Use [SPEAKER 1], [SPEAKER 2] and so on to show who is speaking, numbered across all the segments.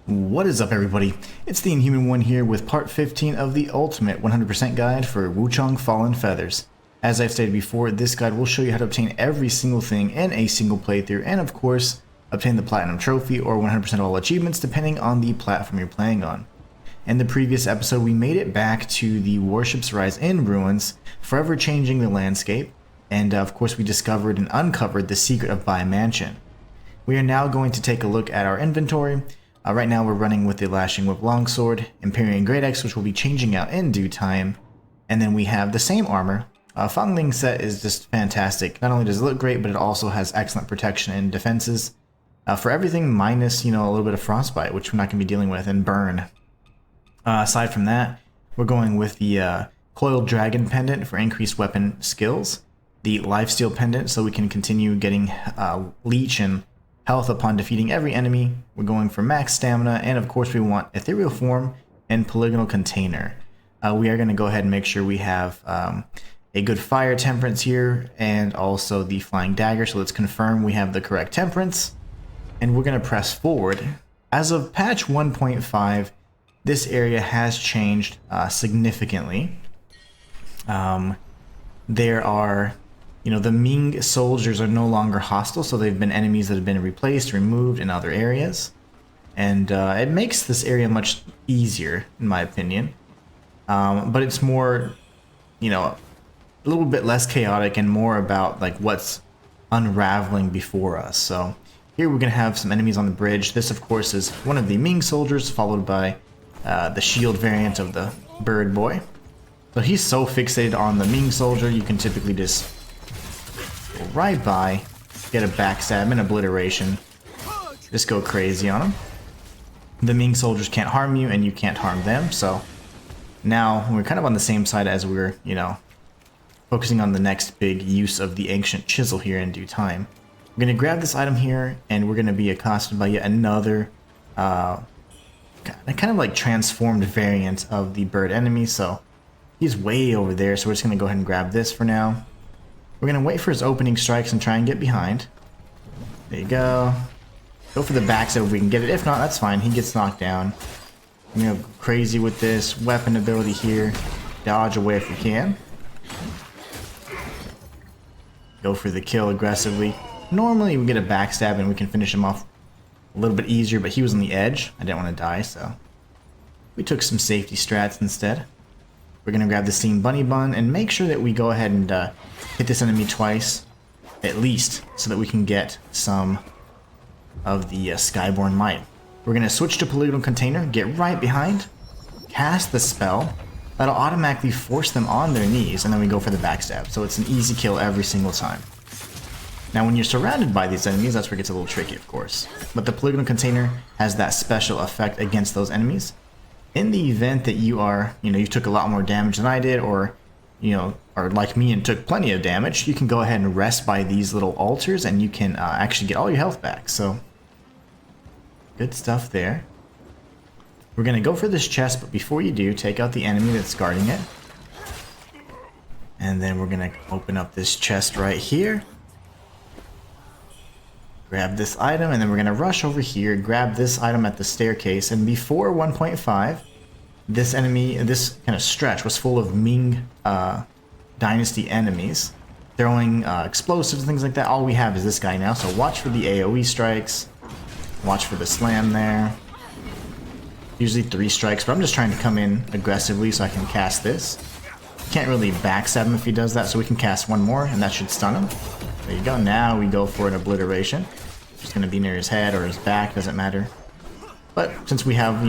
[SPEAKER 1] What is up, everybody? It's the Inhuman one here with part 15 of the ultimate 100% guide for Wuchang Fallen Feathers. As I've stated before, this guide will show you how to obtain every single thing in a single playthrough and of course obtain the Platinum Trophy or 100% of all achievements depending on the platform you're playing on. In the previous episode we made it back to the Warship's Rise in ruins, forever changing the landscape, and of course we discovered and uncovered the secret of Bai Mansion. We are now going to take a look at our inventory. Right now we're running with the Lashing Whip Longsword, Empyrean Great Axe, which will be changing out in due time, and then we have the same armor. Fang Ling set is just fantastic. Not only does it look great, but it also has excellent protection and defenses for everything minus, a little bit of frostbite, which we're not going to be dealing with, and burn. Aside from that, we're going with the Coiled Dragon Pendant for increased weapon skills, the Lifesteal Pendant so we can continue getting Leech and health upon defeating every enemy. We're going for max stamina, and of course we want Ethereal Form and Polygonal Container. We are going to go ahead and make sure we have a good fire temperance here and also the Flying Dagger, so let's confirm we have the correct temperance, and we're going to press forward. As of patch 1.5, this area has changed significantly. There are the Ming soldiers are no longer hostile, so they've been enemies that have been replaced, removed in other areas. And it makes this area much easier, in my opinion. But it's more, a little bit less chaotic and more about like what's unraveling before us. So here we're going to have some enemies on the bridge. This, of course, is one of the Ming soldiers, followed by the shield variant of the bird boy. So he's so fixated on the Ming soldier, you can typically just go right by, get a backstab and obliteration, just go crazy on him. The Ming soldiers can't harm you and you can't harm them, so now we're kind of on the same side as we're, focusing on the next big use of the ancient chisel here in due time. We're going to grab this item here and we're going to be accosted by yet another kind of like transformed variant of the bird enemy, so he's way over there, so we're just going to go ahead and grab this for now. We're going to wait for his opening strikes and try and get behind. There you go. Go for the backstab if we can get it. If not, that's fine. He gets knocked down. I'm going to go crazy with this weapon ability here. Dodge away if we can. Go for the kill aggressively. Normally we get a backstab and we can finish him off a little bit easier, but he was on the edge. I didn't want to die, so we took some safety strats instead. We're going to grab the Steam Bunny Bun and make sure that we go ahead and hit this enemy twice, at least, so that we can get some of the Skyborn Might. We're going to switch to Polygonal Container, get right behind, cast the spell. That'll automatically force them on their knees, and then we go for the backstab. So it's an easy kill every single time. Now when you're surrounded by these enemies, that's where it gets a little tricky, of course. But the Polygonal Container has that special effect against those enemies. In the event that you are, you took a lot more damage than I did, or, or like me and took plenty of damage, you can go ahead and rest by these little altars and you can actually get all your health back. So, good stuff there. We're going to go for this chest, but before you do, take out the enemy that's guarding it. And then we're going to open up this chest right here. Grab this item, and then we're going to rush over here, grab this item at the staircase, and before 1.5, this kind of stretch was full of Ming Dynasty enemies, throwing explosives and things like that. All we have is this guy now, so watch for the AoE strikes, watch for the slam there. Usually 3 strikes, but I'm just trying to come in aggressively so I can cast this. Can't really backstab him if he does that, so we can cast one more, and that should stun him. There you go. Now we go for an obliteration. It's going to be near his head or his back, doesn't matter. But since we have,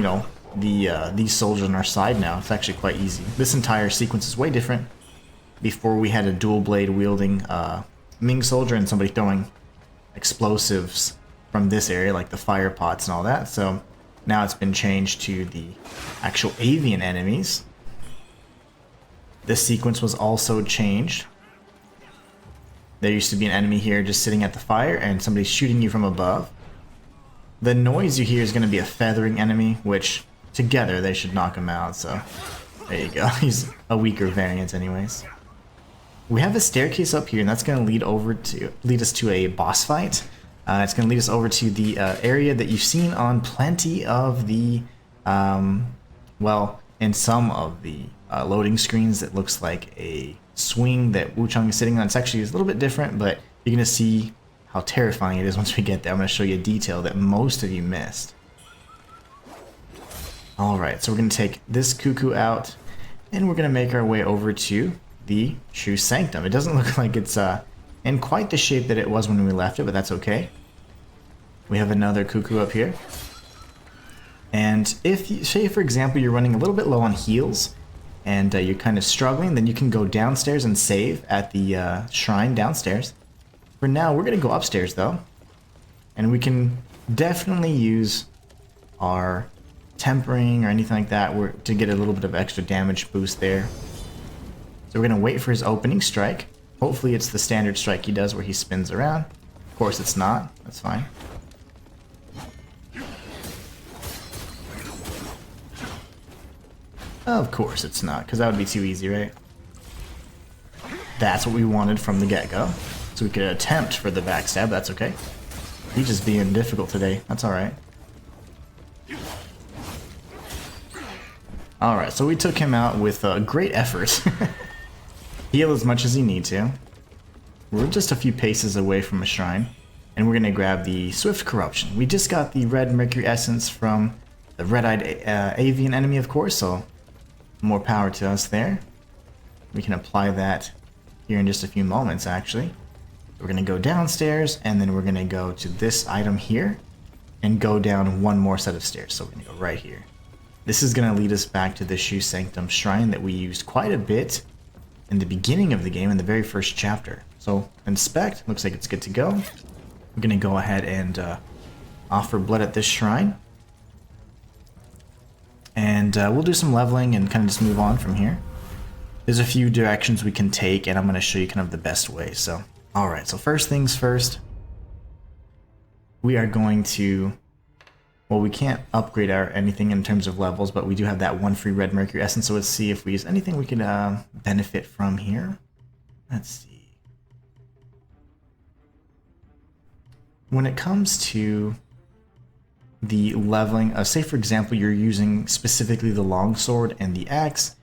[SPEAKER 1] these soldiers on our side now, it's actually quite easy. This entire sequence is way different. Before we had a dual blade wielding Ming soldier and somebody throwing explosives from this area, like the fire pots and all that. So now it's been changed to the actual avian enemies. This sequence was also changed. There used to be an enemy here just sitting at the fire and somebody shooting you from above. The noise you hear is going to be a feathering enemy, which together they should knock him out, so there you go. He's a weaker variant anyways. We have a staircase up here, and that's going to lead us to a boss fight. It's going to lead us over to the area that you've seen on plenty of the, well, in some of the loading screens. It looks like a swing that Wuchang is sitting on. It's actually a little bit different, but you're going to see how terrifying it is once we get there. I'm going to show you a detail that most of you missed. Alright, so we're going to take this cuckoo out, and we're going to make our way over to the Shoe Sanctum. It doesn't look like it's in quite the shape that it was when we left it, but that's okay. We have another cuckoo up here. And if, say for example, you're running a little bit low on heals, and you're kind of struggling, then you can go downstairs and save at the shrine downstairs. For now, we're going to go upstairs though, and we can definitely use our tempering or anything like that to get a little bit of extra damage boost there. So we're going to wait for his opening strike. Hopefully it's the standard strike he does where he spins around. Of course it's not. That's fine. Of course it's not, because that would be too easy, right? That's what we wanted from the get-go. So we could attempt for the backstab. That's okay. He's just being difficult today. That's alright. Alright, so we took him out with great effort. Heal as much as you need to. We're just a few paces away from a shrine, and we're going to grab the Swift Corruption. We just got the red Mercury Essence from the red-eyed avian enemy, of course, so more power to us there. We can apply that here in just a few moments, actually. We're going to go downstairs, and then we're going to go to this item here, and go down one more set of stairs. So we're going to go right here. This is going to lead us back to the Shoe Sanctum Shrine that we used quite a bit in the beginning of the game, in the very first chapter. So, inspect. Looks like it's good to go. We're going to go ahead and offer blood at this shrine. And we'll do some leveling and kind of just move on from here. There's a few directions we can take, and I'm going to show you kind of the best way. So, alright, so first things first. We are going to... Well, we can't upgrade our anything in terms of levels, but we do have that one free red Mercury Essence, so let's see if we use anything we can benefit from here. Let's see. When it comes to the leveling, say for example you're using specifically the longsword and the axe,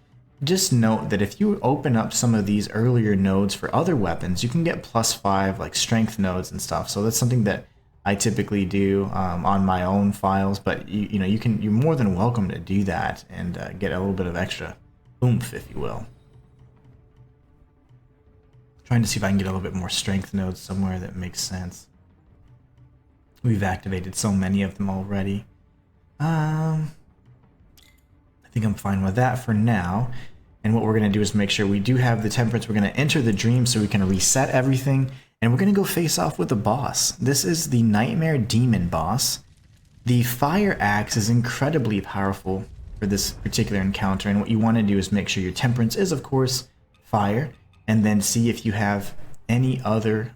[SPEAKER 1] just note that if you open up some of these earlier nodes for other weapons, you can get +5 like strength nodes and stuff, so that's something that I typically do on my own files, but you're more than welcome to do that and get a little bit of extra oomph, if you will. Trying to see if I can get a little bit more strength nodes somewhere that makes sense. We've activated so many of them already. I think I'm fine with that for now. And what we're going to do is make sure we do have the temperance. We're going to enter the dream so we can reset everything. And we're going to go face off with the boss. This is the Nightmare Demon boss. The Fire Axe is incredibly powerful for this particular encounter. And what you want to do is make sure your temperance is, of course, fire. And then see if you have any other,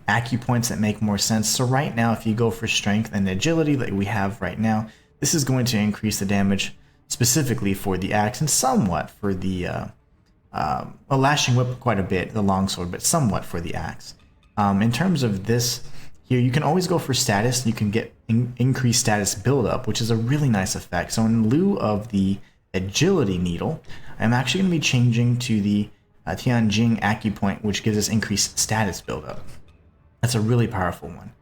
[SPEAKER 1] acupoints that make more sense. So right now, if you go for strength and agility like we have right now, this is going to increase the damage specifically for the axe and somewhat for the a lashing whip quite a bit, the longsword, but somewhat for the axe. In terms of this here, you can always go for status. You can get increased status buildup, which is a really nice effect. So in lieu of the agility needle, I'm actually going to be changing to the Tianjing acupoint, which gives us increased status buildup. That's a really powerful one.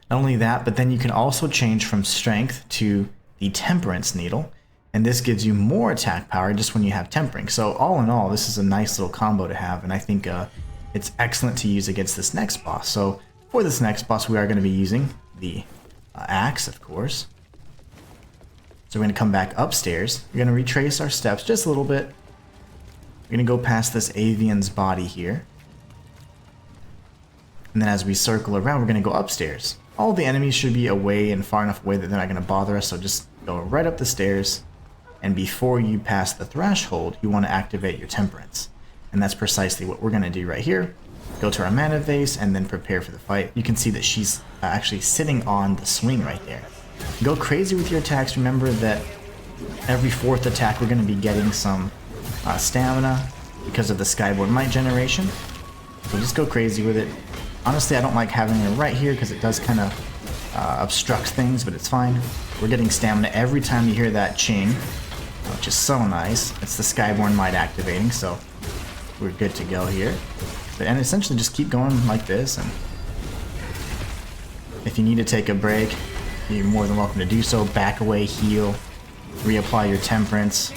[SPEAKER 1] Not only that, but then you can also change from strength to the temperance needle, and this gives you more attack power just when you have tempering. So all in all, this is a nice little combo to have, and I think it's excellent to use against this next boss. So for this next boss, we are going to be using the axe, of course. So we're going to come back upstairs. We're going to retrace our steps just a little bit. We're going to go past this avian's body here. And then as we circle around, we're going to go upstairs. All the enemies should be away and far enough away that they're not going to bother us, so just go right up the stairs. And before you pass the threshold, you want to activate your temperance. And that's precisely what we're going to do right here. Go to our mana vase and then prepare for the fight. You can see that she's actually sitting on the swing right there. Go crazy with your attacks. Remember that every fourth attack we're going to be getting some stamina because of the Skyborn Might generation. So just go crazy with it. Honestly, I don't like having her right here because it does kind of obstruct things, but it's fine. We're getting stamina every time you hear that ching, which is so nice. It's the Skyborn Might activating, so we're good to go here. And essentially just keep going like this, and if you need to take a break, you're more than welcome to do so. Back away, heal, reapply your temperance.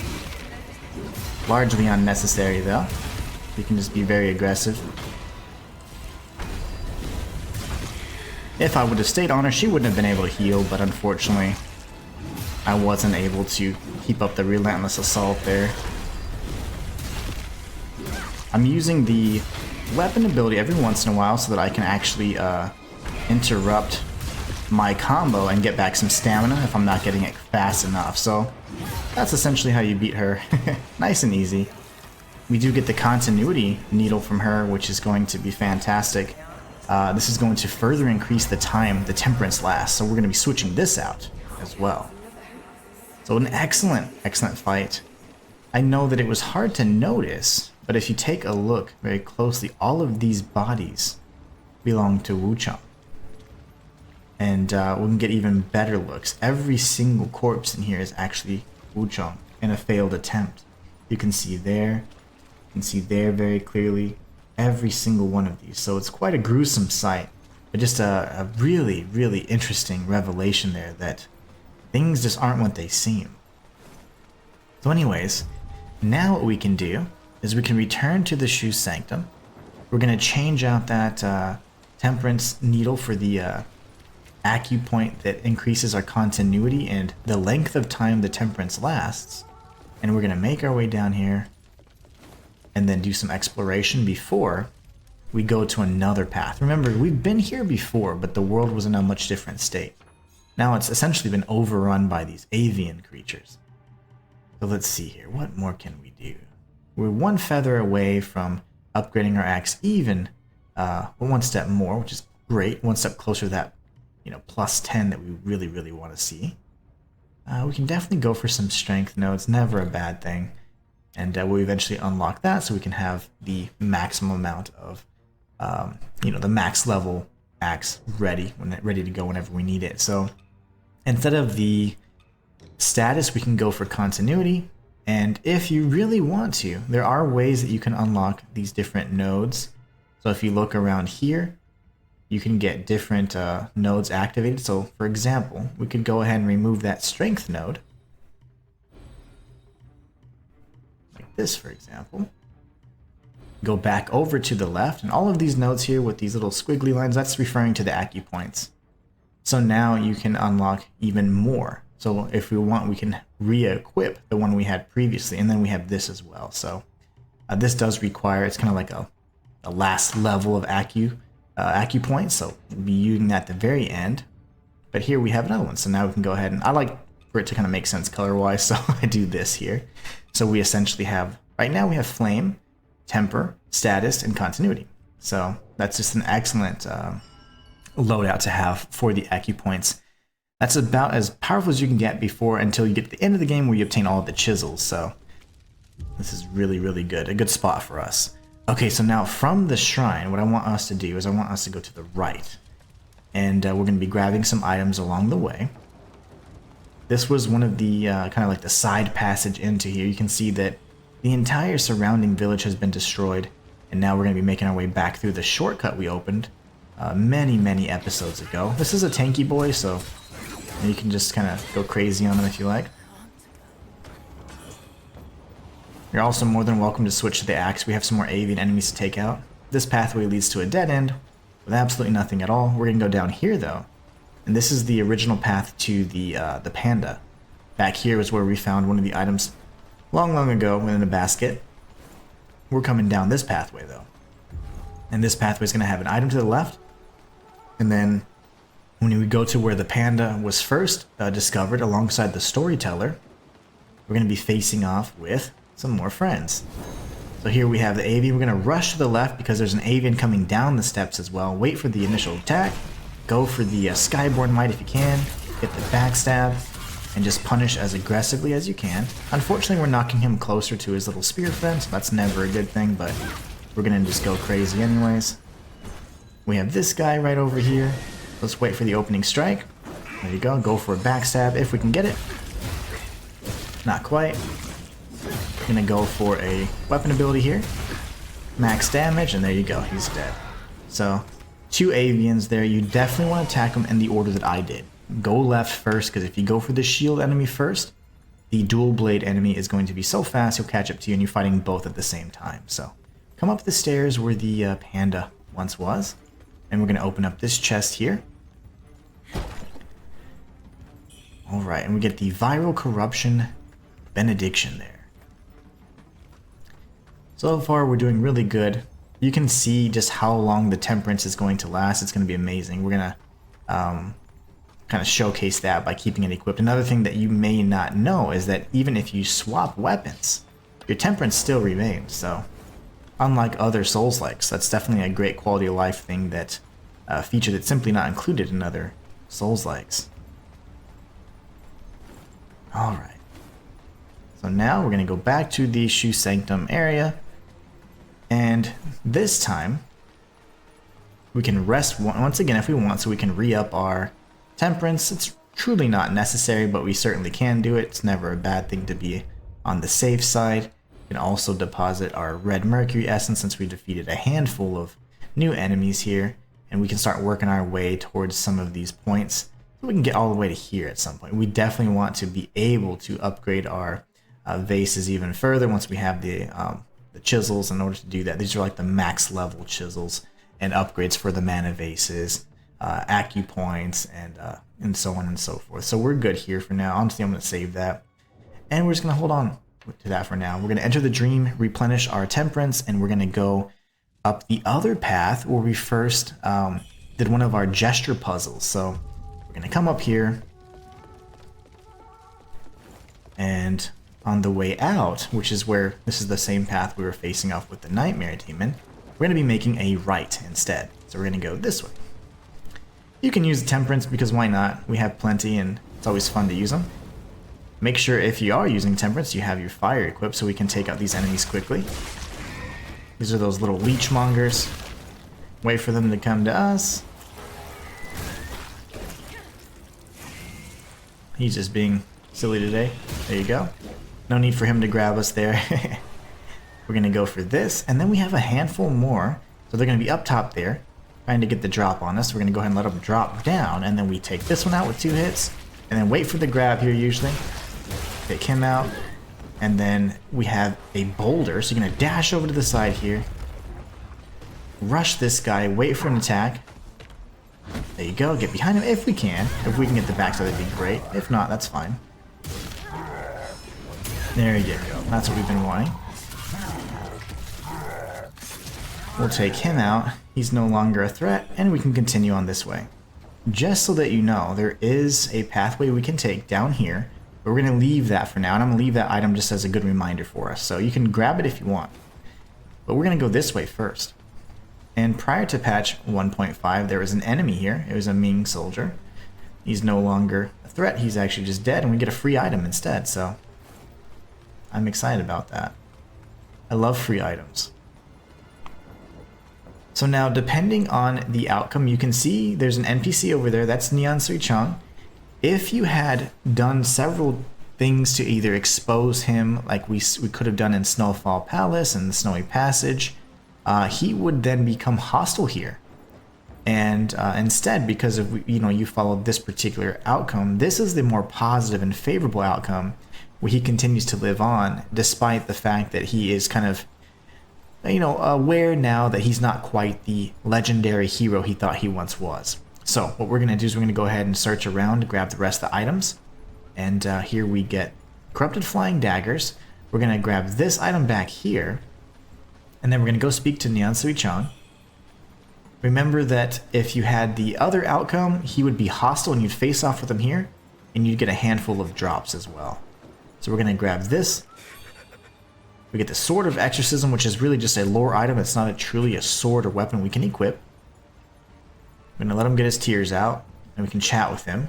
[SPEAKER 1] Largely unnecessary though. You can just be very aggressive. If I would have stayed on her, she wouldn't have been able to heal, but unfortunately I wasn't able to keep up the relentless assault there. I'm using the weapon ability every once in a while so that I can actually interrupt my combo and get back some stamina if I'm not getting it fast enough. So that's essentially how you beat her. Nice and easy. We do get the continuity needle from her, which is going to be fantastic. This is going to further increase the time the temperance lasts, so we're going to be switching this out as well. So an excellent fight. I know that it was hard to notice, but if you take a look very closely, all of these bodies belong to Wuchang. And we can get even better looks. Every single corpse in here is actually Wuchang in a failed attempt. You can see there, you can see there very clearly, every single one of these. So it's quite a gruesome sight, but just a really, really interesting revelation there that things just aren't what they seem. So anyways, now what we can do is we can return to the Shu Sanctum. We're going to change out that temperance needle for the acupoint that increases our continuity and the length of time the temperance lasts. And we're going to make our way down here and then do some exploration before we go to another path. Remember, we've been here before, but the world was in a much different state. Now it's essentially been overrun by these avian creatures. So let's see here. What more can we do? We're one feather away from upgrading our axe even one step more, which is great. One step closer to that, plus 10 that we really, really want to see. We can definitely go for some strength nodes. Never a bad thing. And we'll eventually unlock that so we can have the maximum amount of, the max level axe ready to go whenever we need it. So instead of the status, we can go for continuity. And if you really want to, there are ways that you can unlock these different nodes. So if you look around here, you can get different nodes activated. So for example, we could go ahead and remove that strength node. Like this, for example. Go back over to the left, and all of these nodes here with these little squiggly lines, that's referring to the acupoints. So now you can unlock even more. So if we want, we can re-equip the one we had previously, and then we have this as well. So this does require, it's kind of like a last level of acupoints, so we'll be using that at the very end. But here we have another one, so now we can go ahead and, I like for it to kind of make sense color-wise, so I do this here. So we essentially have, right now we have Flame, Temper, Status, and Continuity. So that's just an excellent loadout to have for the acupoints. That's about as powerful as you can get until you get to the end of the game where you obtain all of the chisels. So this is really, really good. A good spot for us. Okay, so now from the shrine, what I want us to do is I want us to go to the right. And we're going to be grabbing some items along the way. This was one of the kind of like the side passage into here. You can see that the entire surrounding village has been destroyed. And now we're going to be making our way back through the shortcut we opened many, many episodes ago. This is a tanky boy, so you can just kind of go crazy on him if you like. You're also more than welcome to switch to the axe. We have some more avian enemies to take out. This pathway leads to a dead end with absolutely nothing at all. We're going to go down here though. And this is the original path to the panda. Back here is where we found one of the items long, long ago in a basket. We're coming down this pathway though. And this pathway is going to have an item to the left. And then when we go to where the panda was first discovered alongside the storyteller, we're going to be facing off with some more friends. So here we have the avian. We're going to rush to the left because there's an avian coming down the steps as well. Wait for the initial attack. Go for the Skyborn Might if you can. Get the backstab. And just punish as aggressively as you can. Unfortunately, we're knocking him closer to his little spear friend, so that's never a good thing, but we're going to just go crazy anyways. We have this guy right over here. Let's wait for the opening strike. There you go. Go for a backstab if we can get it. Not quite. Gonna go for a weapon ability here. Max damage, and there you go. He's dead. So, 2 avians there. You definitely want to attack them in the order that I did. Go left first, because if you go for the shield enemy first, the dual blade enemy is going to be so fast he'll catch up to you and you're fighting both at the same time. So, come up the stairs where the panda once was, and we're going to open up this chest here. Alright, and we get the Viral Corruption Benediction there. So far we're doing really good. You can see just how long the temperance is going to last. It's going to be amazing. We're going to kind of showcase that by keeping it equipped. Another thing that you may not know is that even if you swap weapons, your temperance still remains. So unlike other Souls-likes, that's definitely a great quality of life thing, that feature that's simply not included in other Souls-likes. Alright. So now we're going to go back to the Shoe Sanctum area. And this time, we can rest once again if we want, so we can re-up our temperance. It's truly not necessary, but we certainly can do it. It's never a bad thing to be on the safe side. We can also deposit our red mercury essence since we defeated a handful of new enemies here. And we can start working our way towards some of these points. So we can get all the way to here at some point. We definitely want to be able to upgrade our vases even further once we have the chisels. In order to do that, these are like the max level chisels and upgrades for the mana vases, acupoints, and so on and so forth. So we're good here for now. Honestly, I'm going to save that, and we're just going to hold on to that for now. We're going to enter the dream, replenish our temperance, and we're going to go up the other path where we first did one of our gesture puzzles. So we're going to come up here, and on the way out, which is where this is the same path we were facing off with the Nightmare Demon, we're going to be making a right instead. So we're going to go this way. You can use temperance because why not? We have plenty and it's always fun to use them. Make sure if you are using temperance, you have your fire equipped so we can take out these enemies quickly. These are those little leechmongers. Wait for them to come to us. He's just being silly today. There you go. No need for him to grab us there. We're going to go for this, and then we have a handful more. So they're going to be up top there, trying to get the drop on us. We're going to go ahead and let them drop down, and then we take this one out with 2 hits, and then wait for the grab here usually. Take him out, and then we have a boulder, so you're going to dash over to the side here. Rush this guy, wait for an attack. There you go, get behind him if we can. If we can get the backside, that'd be great. If not, that's fine. There you go. That's what we've been wanting. We'll take him out. He's no longer a threat, and we can continue on this way. Just so that you know, there is a pathway we can take down here, but we're going to leave that for now, and I'm going to leave that item just as a good reminder for us. So you can grab it if you want. But we're going to go this way first. And prior to patch 1.5, there was an enemy here. It was a Ming soldier. He's no longer a threat. He's actually just dead, and we get a free item instead, so I'm excited about that. I love free items. So now, depending on the outcome, you can see there's an NPC over there. That's Leenzee Chang. If you had done several things to either expose him, like we could have done in Snowfall Palace and the Snowy Passage, he would then become hostile here. And instead, because of you followed this particular outcome, this is the more positive and favorable outcome, where he continues to live on, despite the fact that he is kind of aware now that he's not quite the legendary hero he thought he once was. So what we're going to do is we're going to go ahead and search around, grab the rest of the items. And here we get Corrupted Flying Daggers. We're going to grab this item back here. And then we're going to go speak to Leenzee Chang. Remember that if you had the other outcome, he would be hostile and you'd face off with him here. And you'd get a handful of drops as well. So we're going to grab this. We get the Sword of Exorcism, which is really just a lore item. It's not truly a sword or weapon we can equip. We're going to let him get his tears out, and we can chat with him.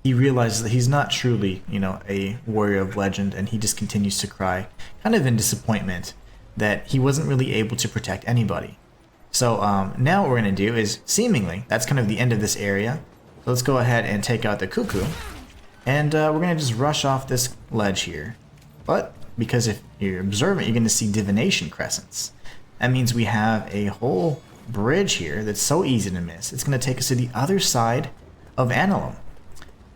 [SPEAKER 1] He realizes that he's not truly, a warrior of legend, and he just continues to cry, kind of in disappointment that he wasn't really able to protect anybody. So now what we're going to do is, seemingly, that's kind of the end of this area. So let's go ahead and take out the cuckoo. And we're going to just rush off this ledge here. But because if you're observant, you're going to see divination crescents. That means we have a whole bridge here that's so easy to miss. It's going to take us to the other side of Annulum.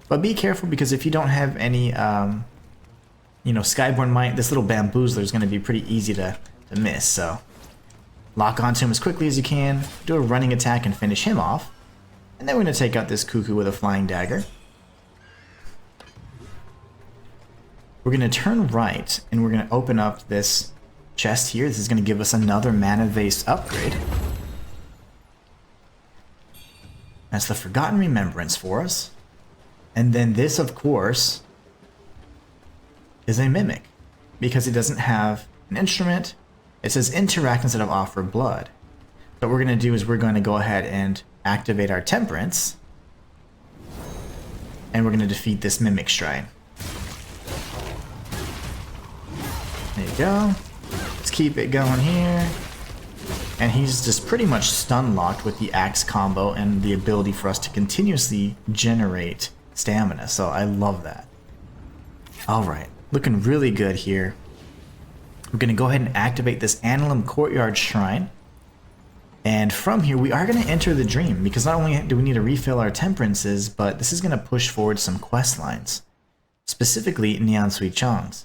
[SPEAKER 1] But be careful, because if you don't have any, Skyborn Might, this little bamboozler is going to be pretty easy to miss. So lock onto him as quickly as you can, do a running attack and finish him off. And then we're going to take out this cuckoo with a flying dagger. We're going to turn right, and we're going to open up this chest here. This is going to give us another mana vase upgrade. That's the Forgotten Remembrance for us. And then this, of course, is a Mimic, because it doesn't have an instrument. It says interact instead of offer blood. What we're going to do is we're going to go ahead and activate our Temperance, and we're going to defeat this Mimic Shrine. There you go. Let's keep it going here. And he's just pretty much stun locked with the axe combo and the ability for us to continuously generate stamina. So I love that. Alright, looking really good here. We're going to go ahead and activate this Annulum Courtyard Shrine. And from here, we are going to enter the dream, because not only do we need to refill our temperances, but this is going to push forward some quest lines, specifically Bai Wuchang's.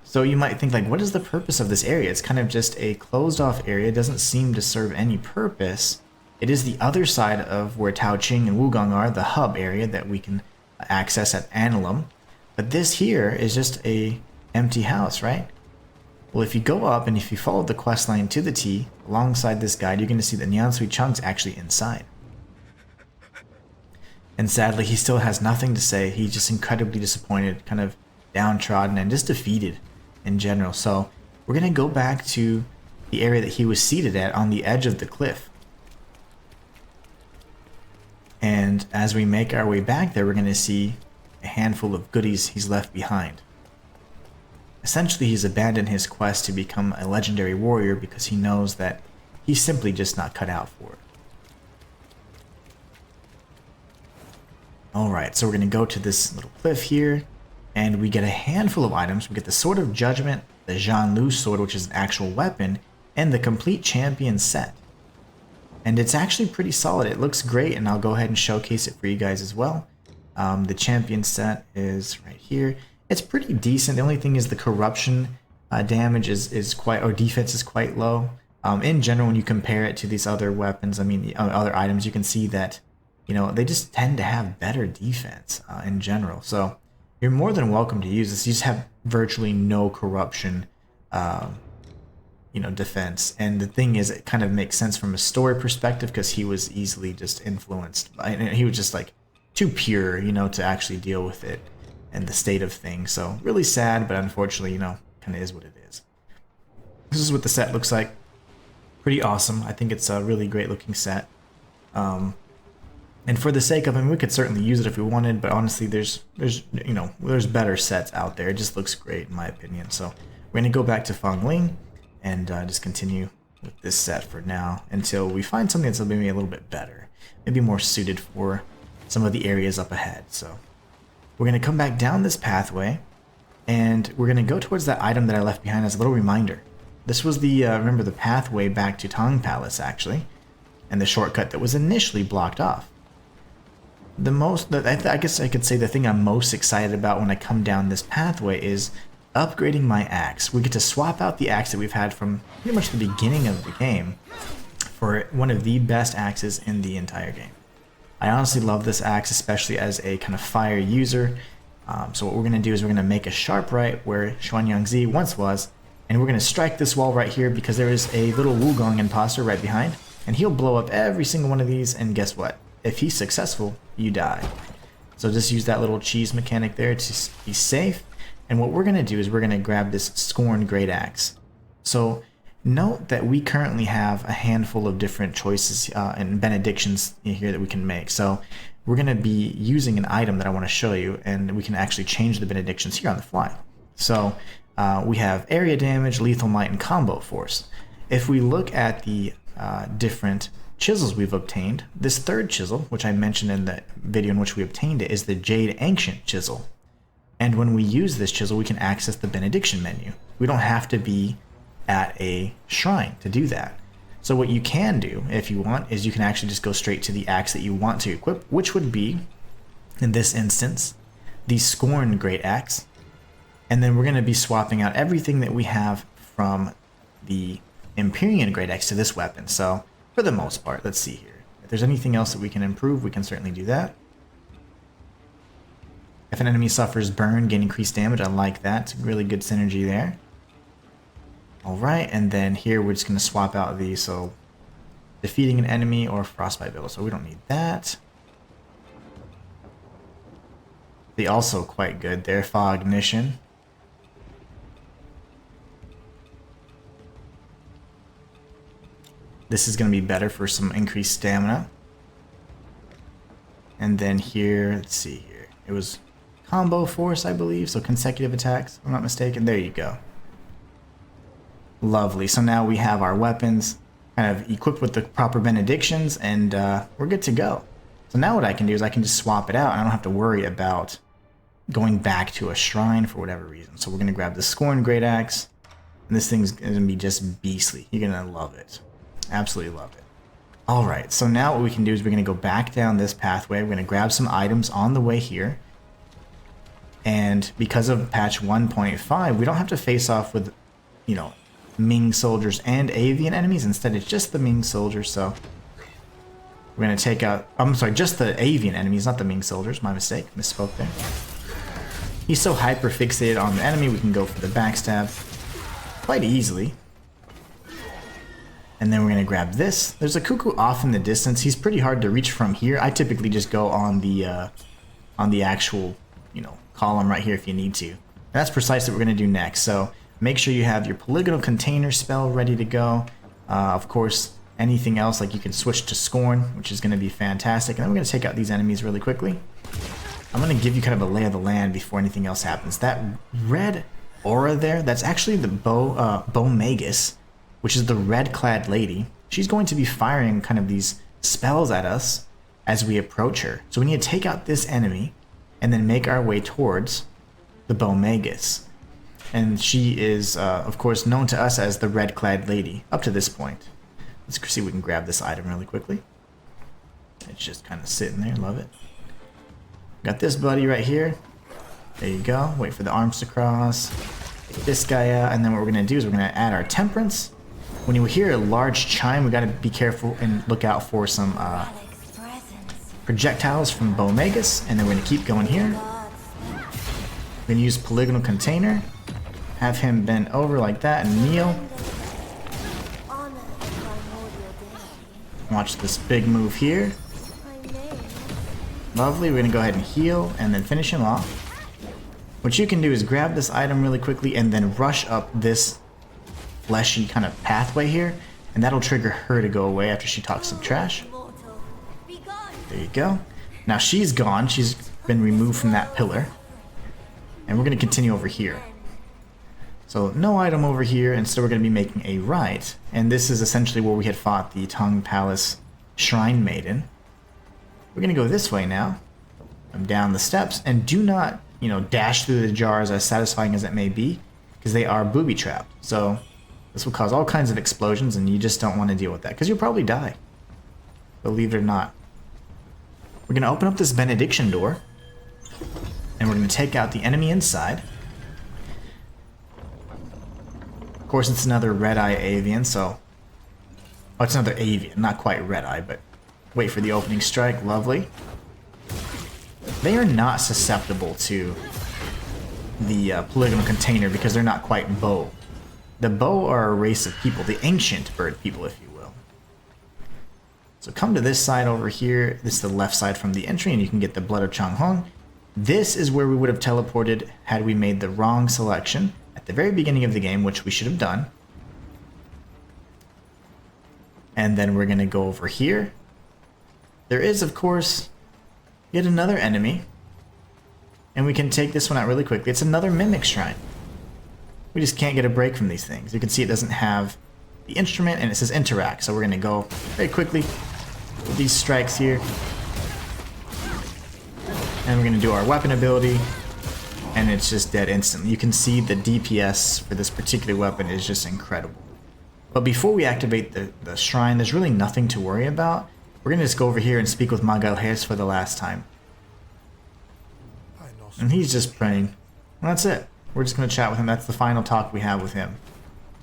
[SPEAKER 1] So you might think, like, what is the purpose of this area? It's kind of just a closed off area. It doesn't seem to serve any purpose. It is the other side of where Tao Qing and Wukong are, the hub area that we can access at Annulum. But this here is just a empty house, right? Well, if you go up and if you follow the quest line to the T alongside this guide, you're going to see that Bai Wuchang's actually inside. And sadly, he still has nothing to say. He's just incredibly disappointed, kind of downtrodden, and just defeated in general. So we're going to go back to the area that he was seated at on the edge of the cliff. And as we make our way back there, we're going to see a handful of goodies he's left behind. Essentially, he's abandoned his quest to become a legendary warrior because he knows that he's simply just not cut out for it. Alright, so we're going to go to this little cliff here, and we get a handful of items. We get the Sword of Judgment, the Zhan Lu sword, which is an actual weapon, and the complete champion set. And it's actually pretty solid. It looks great, and I'll go ahead and showcase it for you guys as well. The champion set is right here. It's pretty decent. The only thing is the corruption damage is quite, or defense is quite low. In general, when you compare it to these other weapons, I mean, other items, you can see that, they just tend to have better defense in general. So you're more than welcome to use this. You just have virtually no corruption, defense. And the thing is, it kind of makes sense from a story perspective because he was easily just influenced. He was just like too pure, to actually deal with it and the state of things. So really sad, but unfortunately, kind of is what it is. This is what the set looks like. Pretty awesome. I think it's a really great looking set. And for the sake of, we could certainly use it if we wanted, but honestly, there's better sets out there. It just looks great in my opinion. So we're gonna go back to Fangling and just continue with this set for now until we find something that's maybe a little bit better, maybe more suited for some of the areas up ahead. So we're gonna come back down this pathway, and we're gonna go towards that item that I left behind as a little reminder. This was the remember the pathway back to Tang Palace actually, and the shortcut that was initially blocked off. I guess I could say the thing I'm most excited about when I come down this pathway is upgrading my axe. We get to swap out the axe that we've had from pretty much the beginning of the game for one of the best axes in the entire game. I honestly love this axe, especially as a kind of fire user. So what we're going to do is we're going to make a sharp right where Xuanyangzi once was, and we're going to strike this wall right here because there is a little Wukong imposter right behind, and he'll blow up every single one of these, and guess what? If he's successful, you die. So just use that little cheese mechanic there to be safe. And what we're going to do is we're going to grab this Scorn Great Axe. So note that we currently have a handful of different choices and benedictions here that we can make. So we're going to be using an item that I want to show you, and we can actually change the benedictions here on the fly. So we have area damage, lethal might, and combo force. If we look at the different chisels we've obtained. This third chisel, which I mentioned in the video in which we obtained it, is the Jade Ancient chisel. And when we use this chisel, we can access the benediction menu. We don't have to be at a shrine to do that. So what you can do, if you want, is you can actually just go straight to the axe that you want to equip, which would be, in this instance, the Scorn Great Axe. And then we're going to be swapping out everything that we have from the Empyrean Great Axe to this weapon. So, for the most part, let's see here. If there's anything else that we can improve, we can certainly do that. If an enemy suffers burn, gain increased damage, I like that. It's really good synergy there. Alright, and then here we're just going to swap out these. So, defeating an enemy or frostbite build. So we don't need that. They also quite good there. Fognition. This is going to be better for some increased stamina. And then here, let's see here. It was combo force, I believe. So consecutive attacks, if I'm not mistaken. There you go. Lovely. So now we have our weapons kind of equipped with the proper benedictions, and we're good to go. So now what I can do is I can just swap it out, and I don't have to worry about going back to a shrine for whatever reason. So we're going to grab the Scorn Great Axe, and this thing's going to be just beastly. You're going to love it. Absolutely love it. Alright, so now what we can do is we're going to go back down this pathway. We're going to grab some items on the way here. And because of patch 1.5, we don't have to face off with, you know, Ming soldiers and avian enemies. Instead, it's just the Ming soldiers, so we're going to take out... I'm sorry, just the avian enemies, not the Ming soldiers. My mistake. Misspoke there. He's so hyper-fixated on the enemy, we can go for the backstab quite easily. And then we're going to grab this. There's a cuckoo off in the distance. He's pretty hard to reach from here. I typically just go on the actual, you know, column right here if you need to. And that's precisely what we're going to do next. So make sure you have your polygonal container spell ready to go. Of course, anything else, like you can switch to Scorn, which is going to be fantastic. And then we're going to take out these enemies really quickly. I'm going to give you kind of a lay of the land before anything else happens. That red aura there, that's actually the Bo Magus, which is the red-clad lady. She's going to be firing kind of these spells at us as we approach her. So we need to take out this enemy and then make our way towards the Bo Magus. And she is, of course, known to us as the red-clad lady up to this point. Let's see if we can grab this item really quickly. It's just kind of sitting there. Love it. Got this buddy right here. There you go. Wait for the arms to cross. Take this guy out. And then what we're going to do is we're going to add our temperance. When you hear a large chime, we got to be careful and look out for some projectiles from Bo Magus. And then we're going to keep going here. We're going to use polygonal container. Have him bend over like that and kneel. Watch this big move here. Lovely. We're going to go ahead and heal and then finish him off. What you can do is grab this item really quickly and then rush up this fleshy kind of pathway here, and that'll trigger her to go away after she talks some trash. There you go. Now she's gone. She's been removed from that pillar. And we're going to continue over here. So no item over here. Instead, we're going to be making a right. And this is essentially where we had fought the Tong Palace Shrine Maiden. We're going to go this way now. I'm down the steps. And do not, you know, dash through the jars, as satisfying as it may be, because they are booby-trapped. So this will cause all kinds of explosions, and you just don't want to deal with that, because you'll probably die. Believe it or not. We're going to open up this benediction door, and we're going to take out the enemy inside. Of course, it's another red-eye avian, so... Oh, it's another avian, not quite red-eye, but... Wait for the opening strike, lovely. They are not susceptible to the polygonal container because they're not quite bow. The Bo are a race of people, the ancient bird people, if you will. So come to this side over here. This is the left side from the entry, and you can get the Blood of Changhong. This is where we would have teleported had we made the wrong selection at the very beginning of the game, which we should have done. And then we're going to go over here. There is, of course, yet another enemy. And we can take this one out really quickly. It's another Mimic Shrine. We just can't get a break from these things. You can see it doesn't have the instrument, and it says interact. So we're going to go very quickly with these strikes here. And we're going to do our weapon ability, and it's just dead instantly. You can see the DPS for this particular weapon is just incredible. But before we activate the shrine, there's really nothing to worry about. We're going to just go over here and speak with Magalhaes for the last time. And he's just praying. And that's it. We're just going to chat with him. That's the final talk we have with him.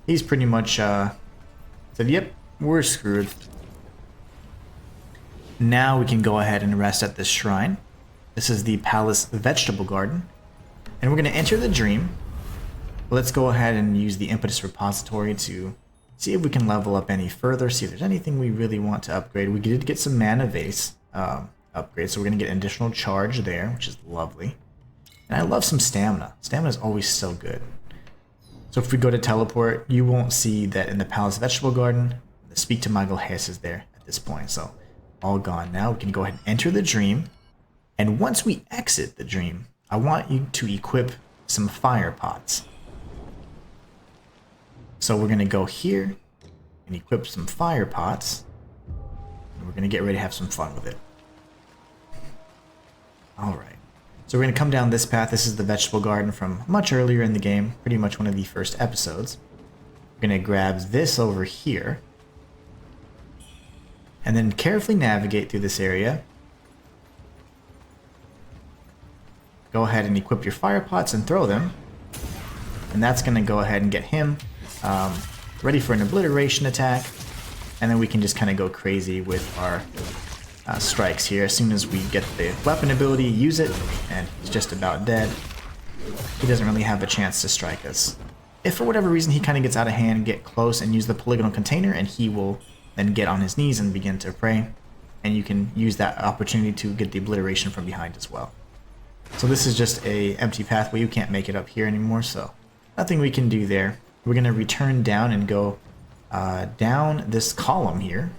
[SPEAKER 1] He's pretty much said, yep, we're screwed. Now we can go ahead and rest at this shrine. This is the Palace Vegetable Garden. And we're going to enter the dream. Let's go ahead and use the Impetus Repository to see if we can level up any further, see if there's anything we really want to upgrade. We did get some mana vase upgrade, so we're going to get an additional charge there, which is lovely. And I love some stamina. Stamina is always so good. So if we go to teleport, you won't see that in the Palace Vegetable Garden. The Speak to Magalhaes is there at this point, so all gone. Now we can go ahead and enter the dream. And once we exit the dream, I want you to equip some fire pots. So we're going to go here and equip some fire pots. And we're going to get ready to have some fun with it. Alright. So we're going to come down this path. This is the vegetable garden from much earlier in the game. Pretty much one of the first episodes. We're going to grab this over here. And then carefully navigate through this area. Go ahead and equip your fire pots and throw them. And that's going to go ahead and get him ready for an obliteration attack. And then we can just kind of go crazy with our strikes here. As soon as we get the weapon ability, use it, and he's just about dead. He doesn't really have a chance to strike us. If for whatever reason he kind of gets out of hand, get close and use the polygonal container, and he will then get on his knees and begin to pray. And you can use that opportunity to get the obliteration from behind as well. So this is just a empty pathway. You can't make it up here anymore, so nothing we can do there. We're going to return down and go down this column here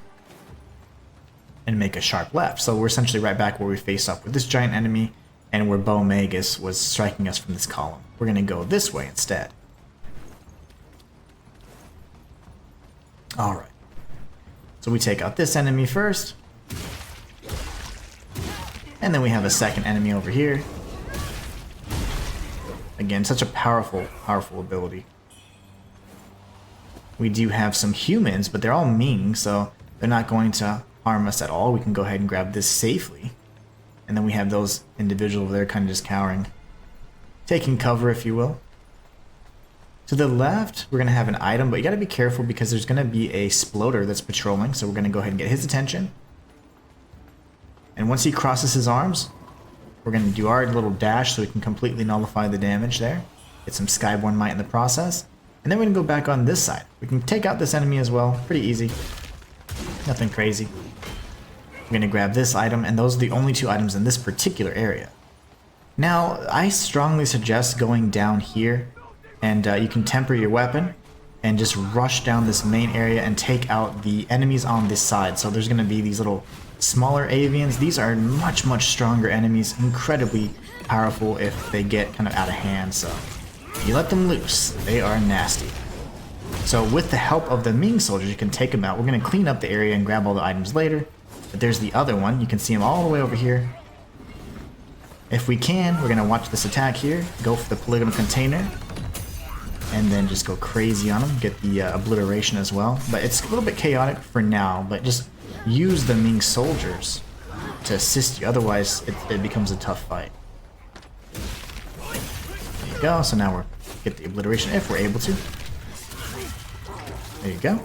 [SPEAKER 1] and make a sharp left. So we're essentially right back where we face up with this giant enemy and where Bo Magus was striking us from this column. We're going to go this way instead. Alright. So we take out this enemy first. And then we have a second enemy over here. Again, such a powerful ability. We do have some humans, but they're all Ming, so they're not going to harm us at all. We can go ahead and grab this safely. And then we have those individuals over there kind of just cowering. Taking cover, if you will. To the left, we're going to have an item, but you got to be careful because there's going to be a sploder that's patrolling, so we're going to go ahead and get his attention. And once he crosses his arms, we're going to do our little dash so we can completely nullify the damage there. Get some Skyborn Might in the process. And then we're going to go back on this side. We can take out this enemy as well. Pretty easy. Nothing crazy. We're going to grab this item, and those are the only two items in this particular area. Now, I strongly suggest going down here, and you can temper your weapon, and just rush down this main area and take out the enemies on this side. So there's going to be these little smaller avians. These are much stronger enemies, incredibly powerful if they get kind of out of hand, so you let them loose, they are nasty. So with the help of the Ming soldiers, you can take them out. We're going to clean up the area and grab all the items later, but there's the other one. You can see him all the way over here. If we can, we're going to watch this attack here, go for the polygonal container, and then just go crazy on him, get the obliteration as well. But it's a little bit chaotic for now, but just use the Ming soldiers to assist you, otherwise it becomes a tough fight. There you go, so now we're get the obliteration if we're able to. There you go.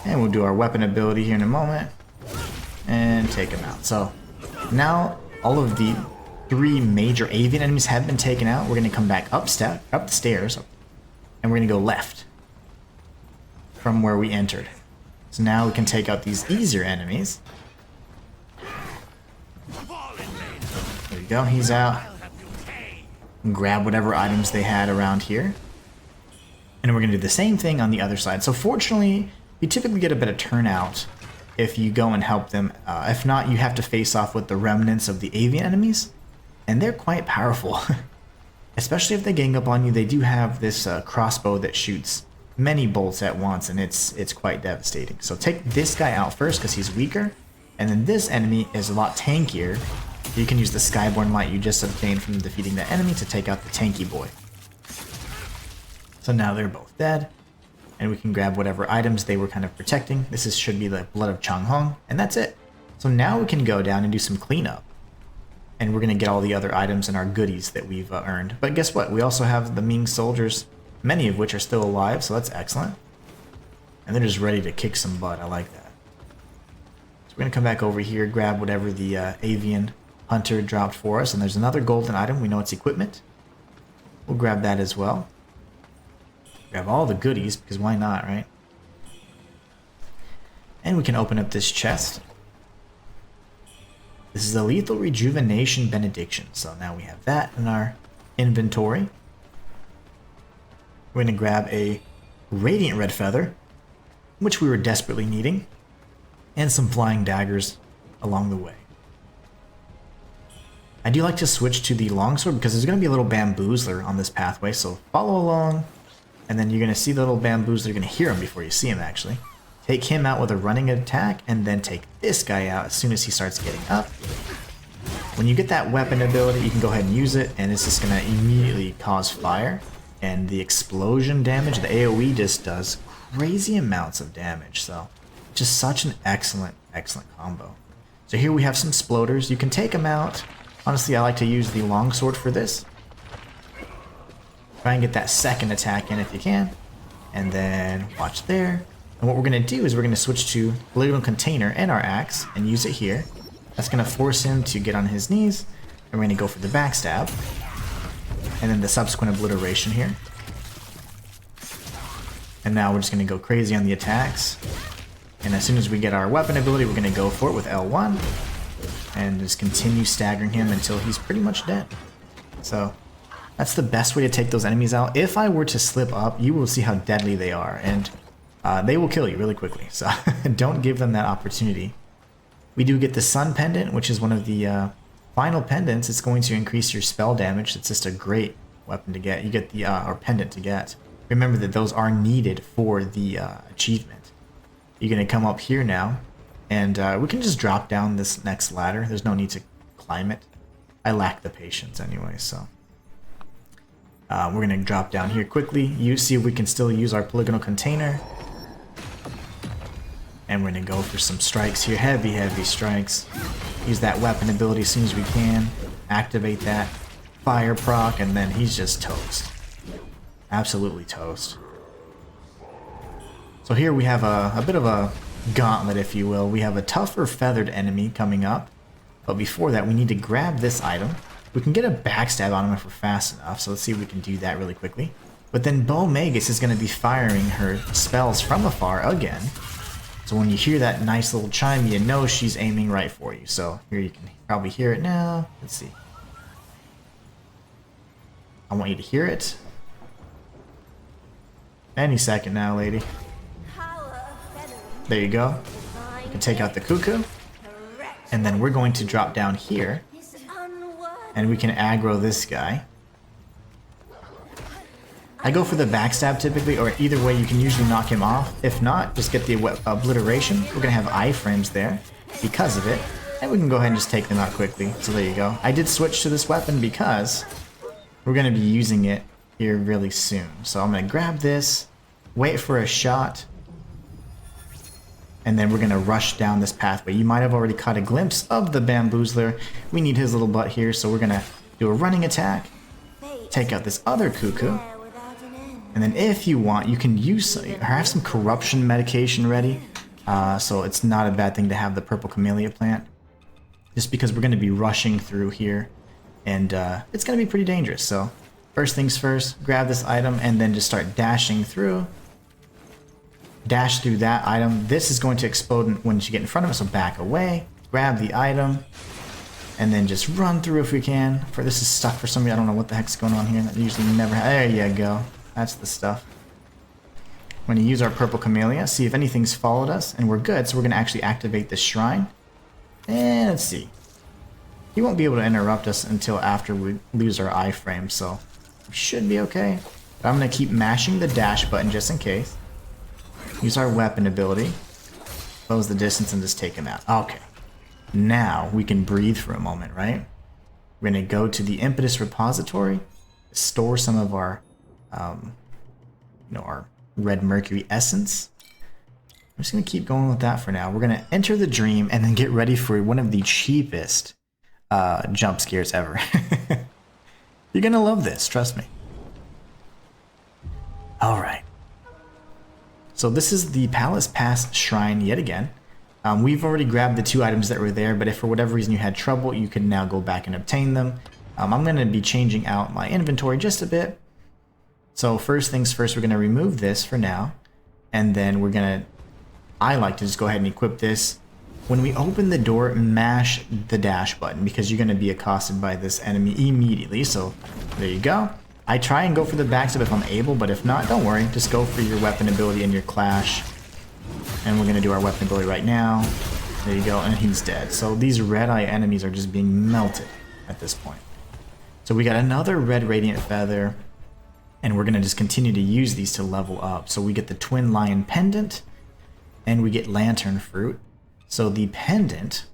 [SPEAKER 1] And we'll do our weapon ability here in a moment and take him out. So now all of the 3 major avian enemies have been taken out. We're going to come back up the stairs, and we're going to go left from where we entered. So now we can take out these easier enemies. There you go, he's out. And grab whatever items they had around here. And we're going to do the same thing on the other side. So fortunately, you typically get a bit of turnout if you go and help them. If not, you have to face off with the remnants of the avian enemies. And they're quite powerful. Especially if they gang up on you. They do have this crossbow that shoots many bolts at once, and it's quite devastating. So take this guy out first because he's weaker, and then this enemy is a lot tankier. You can use the Skyborn Might you just obtained from defeating the enemy to take out the tanky boy. So now they're both dead, and we can grab whatever items they were kind of protecting. Should be the Blood of Changhong, and that's it. So now we can go down and do some cleanup, and we're going to get all the other items and our goodies that we've earned. But guess what? We also have the Ming soldiers, many of which are still alive, so that's excellent. And they're just ready to kick some butt. I like that. So we're going to come back over here, grab whatever the avian hunter dropped for us, and there's another golden item. We know it's equipment. We'll grab that as well. Grab all the goodies, because why not, right? And we can open up this chest. This is the Lethal Rejuvenation Benediction. So now we have that in our inventory. We're going to grab a Radiant Red Feather, which we were desperately needing, and some Flying Daggers along the way. I do like to switch to the longsword because there's going to be a little bamboozler on this pathway, so follow along, and then you're going to see the little bamboozler. You're going to hear him before you see him, actually. Take him out with a running attack, and then take this guy out as soon as he starts getting up. When you get that weapon ability, you can go ahead and use it, and it's just going to immediately cause fire. And the explosion damage, the AoE just does crazy amounts of damage, so just such an excellent combo. So here we have some sploders. You can take them out. Honestly, I like to use the longsword for this. Try and get that second attack in if you can. And then watch there. And what we're going to do is we're going to switch to Polygonal Container and our axe and use it here. That's going to force him to get on his knees. And we're going to go for the backstab. And then the subsequent obliteration here. And now we're just going to go crazy on the attacks. And as soon as we get our weapon ability, we're going to go for it with L1. And just continue staggering him until he's pretty much dead. So that's the best way to take those enemies out. If I were to slip up, you will see how deadly they are. And they will kill you really quickly. So don't give them that opportunity. We do get the Sun Pendant, which is one of the final pendants. It's going to increase your spell damage. It's just a great weapon to get. You get the or pendant to get. Remember that those are needed for the achievement. You're going to come up here now, and we can just drop down this next ladder. There's no need to climb it. I lack the patience anyway, so we're going to drop down here quickly. You see if we can still use our Polygonal Container. And we're going to go for some strikes here. Heavy strikes. Use that weapon ability as soon as we can. Activate that fire proc, and then he's just toast. Absolutely toast. So here we have a bit of a gauntlet, if you will. We have a tougher feathered enemy coming up. But before that, we need to grab this item. We can get a backstab on him if we're fast enough. So let's see if we can do that really quickly. But then Bo Magus is going to be firing her spells from afar again. So when you hear that nice little chime, you know she's aiming right for you. So here you can probably hear it now. Let's see. I want you to hear it. Any second now, lady. There you go. You can take out the cuckoo. And then we're going to drop down here. And we can aggro this guy. I go for the backstab typically, or either way you can usually knock him off. If not, just get the obliteration. We're going to have iframes there because of it. And we can go ahead and just take them out quickly. So there you go. I did switch to this weapon because we're going to be using it here really soon. So I'm going to grab this, wait for a shot, and then we're going to rush down this pathway. You might have already caught a glimpse of the bamboozler. We need his little butt here, so we're going to do a running attack, take out this other cuckoo. And then if you want, you can use or have some corruption medication ready. So it's not a bad thing to have the purple camellia plant. Just because we're going to be rushing through here. And it's going to be pretty dangerous. So first things first, grab this item and then just start dashing through. Dash through that item. This is going to explode when you get in front of it, so back away. Grab the item. And then just run through if we can. For this is stuck for some reason. I don't know what the heck's going on here. That usually never happens. There you go. That's the stuff. We're going to use our purple camellia, see if anything's followed us, and we're good, so we're going to actually activate this shrine. And let's see. He won't be able to interrupt us until after we lose our iframe, so we should be okay. But I'm going to keep mashing the dash button just in case. Use our weapon ability. Close the distance and just take him out. Okay. Now we can breathe for a moment, right? We're going to go to the impetus repository, store some of our, our red mercury essence. I'm just going to keep going with that for now. We're going to enter the dream and then get ready for one of the cheapest jump scares ever. You're going to love this, trust me. All right. So this is the Palace Pass Shrine yet again. We've already grabbed the 2 items that were there, but if for whatever reason you had trouble, you can now go back and obtain them. I'm going to be changing out my inventory just a bit. So first things first, we're going to remove this for now. And then we're going to, I like to just go ahead and equip this. When we open the door, mash the dash button because you're going to be accosted by this enemy immediately. So there you go. I try and go for the backstab if I'm able, but if not, don't worry. Just go for your weapon ability and your clash. And we're going to do our weapon ability right now. There you go, and he's dead. So these red eye enemies are just being melted at this point. So we got another red radiant feather, and we're going to just continue to use these to level up. So we get the twin lion pendant, and we get lantern fruit. So the pendant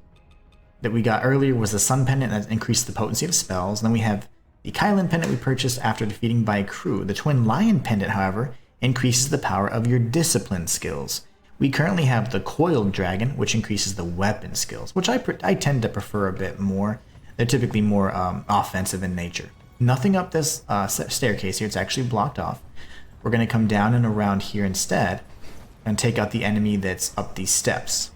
[SPEAKER 1] that we got earlier was the sun pendant that increased the potency of spells. And then we have the Kylan pendant we purchased after defeating Bai Wuchang. The twin lion pendant, however, increases the power of your discipline skills. We currently have the coiled dragon, which increases the weapon skills, which I tend to prefer a bit more. They're typically more offensive in nature. Nothing up this staircase here. It's actually blocked off. We're going to come down and around here instead and take out the enemy that's up these steps.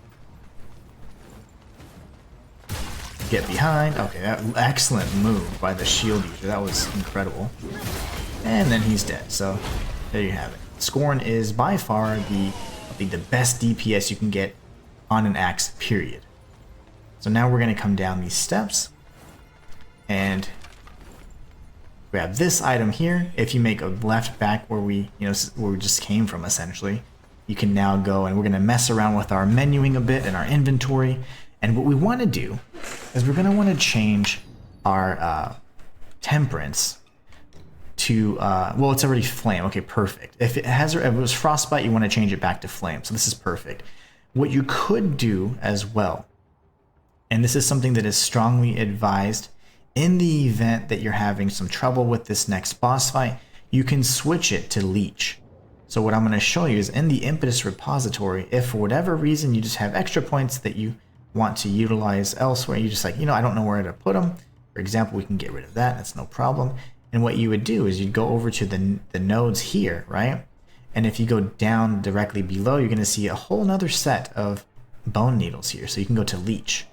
[SPEAKER 1] Get behind. Okay, excellent move by the shield user. That was incredible. And then he's dead. So there you have it. Scorn is by far the best DPS you can get on an axe, period. So now we're going to come down these steps and grab this item here. If you make a left back where we just came from, essentially, you can now go and we're going to mess around with our menuing a bit in our inventory. And what we want to do is we're going to want to change our temperance to, well, it's already flame. Okay, perfect. If it was frostbite, you want to change it back to flame. So this is perfect. What you could do as well, and this is something that is strongly advised in the event that you're having some trouble with this next boss fight, you can switch it to leech. So what I'm going to show you is in the impetus repository, if for whatever reason you just have extra points that you want to utilize elsewhere, you just like, I don't know where to put them. For example, we can get rid of that. That's no problem. And what you would do is you'd go over to the nodes here, right? And if you go down directly below, you're going to see a whole nother set of bone needles here. So you can go to leech.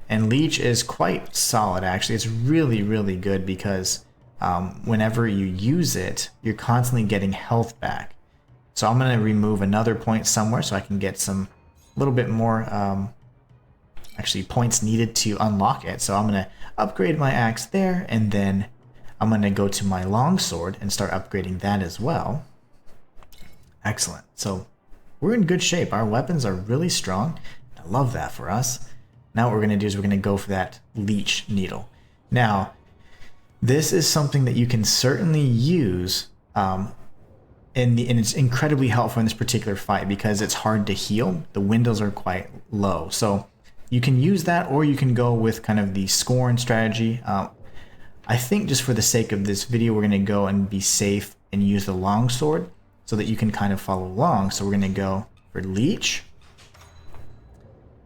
[SPEAKER 1] And leech is quite solid, actually. It's really, really good because whenever you use it, you're constantly getting health back. So I'm going to remove another point somewhere so I can get some little bit more actually points needed to unlock it. So I'm going to upgrade my axe there, and then I'm going to go to my longsword and start upgrading that as well. Excellent. So we're in good shape. Our weapons are really strong. I love that for us. Now what we're going to do is we're going to go for that leech needle. Now, this is something that you can certainly use, and it's incredibly helpful in this particular fight because it's hard to heal. The windows are quite low. So you can use that, or you can go with kind of the scorn strategy. I think just for the sake of this video, we're going to go and be safe and use the longsword so that you can kind of follow along. So we're going to go for leech.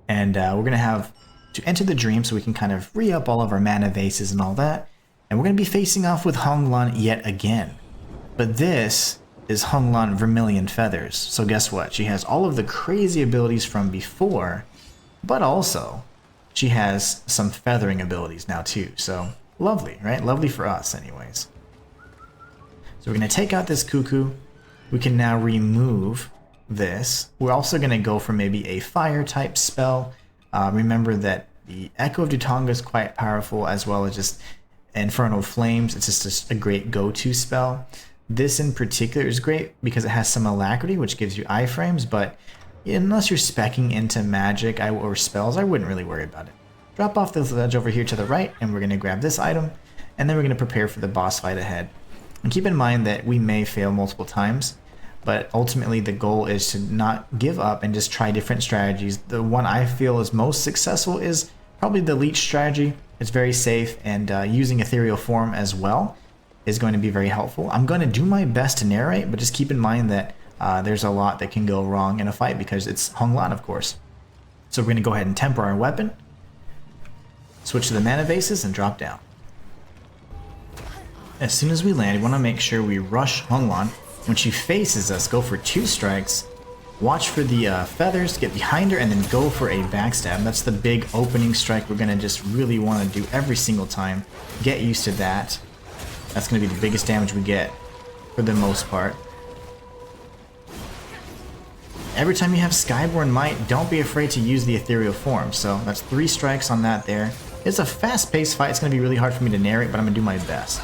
[SPEAKER 1] And we're going to have to enter the dream so we can kind of re-up all of our mana vases and all that. And we're going to be facing off with Hong Lan yet again. But this is Hong Lan Vermilion Feathers. So guess what? She has all of the crazy abilities from before, but also she has some feathering abilities now too. So lovely, right? Lovely for us anyways. So we're going to take out this cuckoo. We can now remove this. We're also going to go for maybe a fire type spell. Remember that the Echo of Dutanga is quite powerful, as well as just Infernal Flames. It's just a great go-to spell. This in particular is great because it has some alacrity, which gives you iframes, but unless you're speccing into magic or spells, I wouldn't really worry about it. Drop off this ledge over here to the right, and we're going to grab this item, and then we're going to prepare for the boss fight ahead. And keep in mind that we may fail multiple times, but ultimately the goal is to not give up and just try different strategies. The one I feel is most successful is probably the leech strategy. It's very safe, and using ethereal form as well is going to be very helpful. I'm going to do my best to narrate, but just keep in mind that there's a lot that can go wrong in a fight because it's Hong Lan, of course. So we're going to go ahead and temper our weapon, switch to the mana bases, and drop down. As soon as we land, we want to make sure we rush Hong Lan. When she faces us, go for 2 strikes, watch for the feathers, get behind her, and then go for a backstab. That's the big opening strike we're going to just really want to do every single time. Get used to that. That's going to be the biggest damage we get for the most part. Every time you have Skyborn Might, don't be afraid to use the ethereal form. So that's 3 strikes on that there. It's a fast-paced fight. It's going to be really hard for me to narrate, but I'm going to do my best.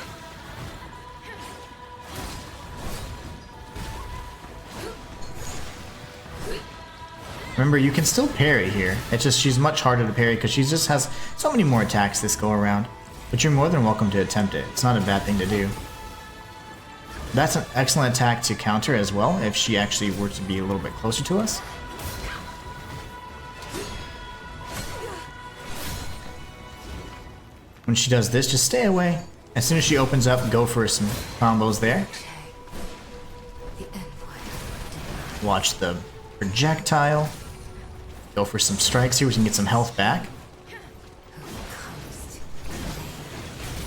[SPEAKER 1] Remember, you can still parry here. It's just she's much harder to parry because she just has so many more attacks this go around. But you're more than welcome to attempt it. It's not a bad thing to do. That's an excellent attack to counter as well if she actually were to be a little bit closer to us. When she does this, just stay away. As soon as she opens up, go for some combos there. Watch the projectile. Go for some strikes here, we can get some health back.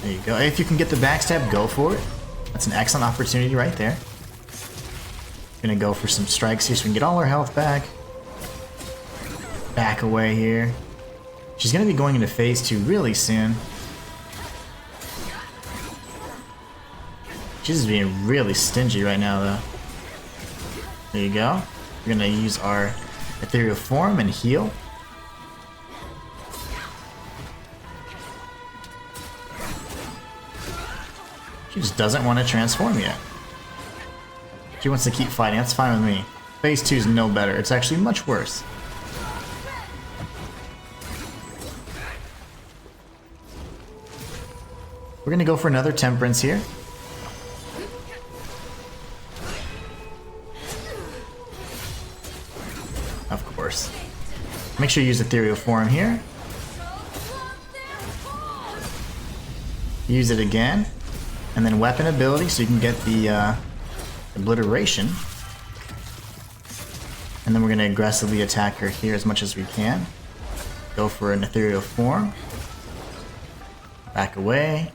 [SPEAKER 1] There you go. If you can get the backstab, go for it. That's an excellent opportunity right there. Gonna go for some strikes here so we can get all our health back. Back away here. She's gonna be going into phase 2 really soon. She's just being really stingy right now though. There you go. We're gonna use our ethereal form and heal. She just doesn't want to transform yet. She wants to keep fighting. That's fine with me. Phase 2 is no better. It's actually much worse. We're gonna go for another temperance here. Of course. Make sure you use ethereal form here. Use it again. And then weapon ability so you can get the obliteration. And then we're going to aggressively attack her here as much as we can. Go for an ethereal form. Back away.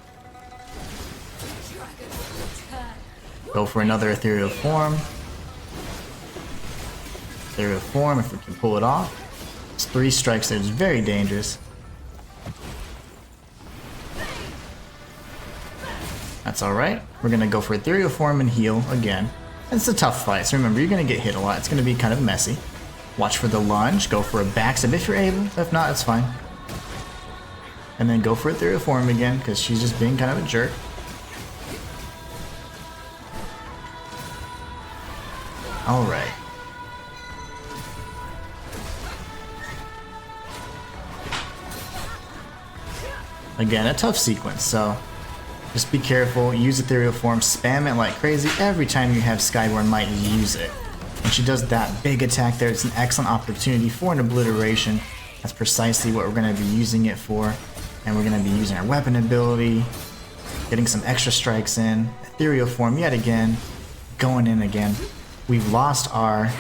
[SPEAKER 1] Go for another ethereal form. Ethereal form if we can pull it off. It's 3 strikes there. It's very dangerous. That's alright. We're going to go for ethereal form and heal again. It's a tough fight, so remember, you're going to get hit a lot. It's going to be kind of messy. Watch for the lunge. Go for a backstab if you're able. If not, it's fine. And then go for ethereal form again, because she's just being kind of a jerk. Alright. Again, a tough sequence, so just be careful, use ethereal form, spam it like crazy. Every time you have Skyborn Might, use it. When she does that big attack there, it's an excellent opportunity for an obliteration. That's precisely what we're going to be using it for. And we're going to be using our weapon ability, getting some extra strikes in, ethereal form yet again, going in again. We've lost our,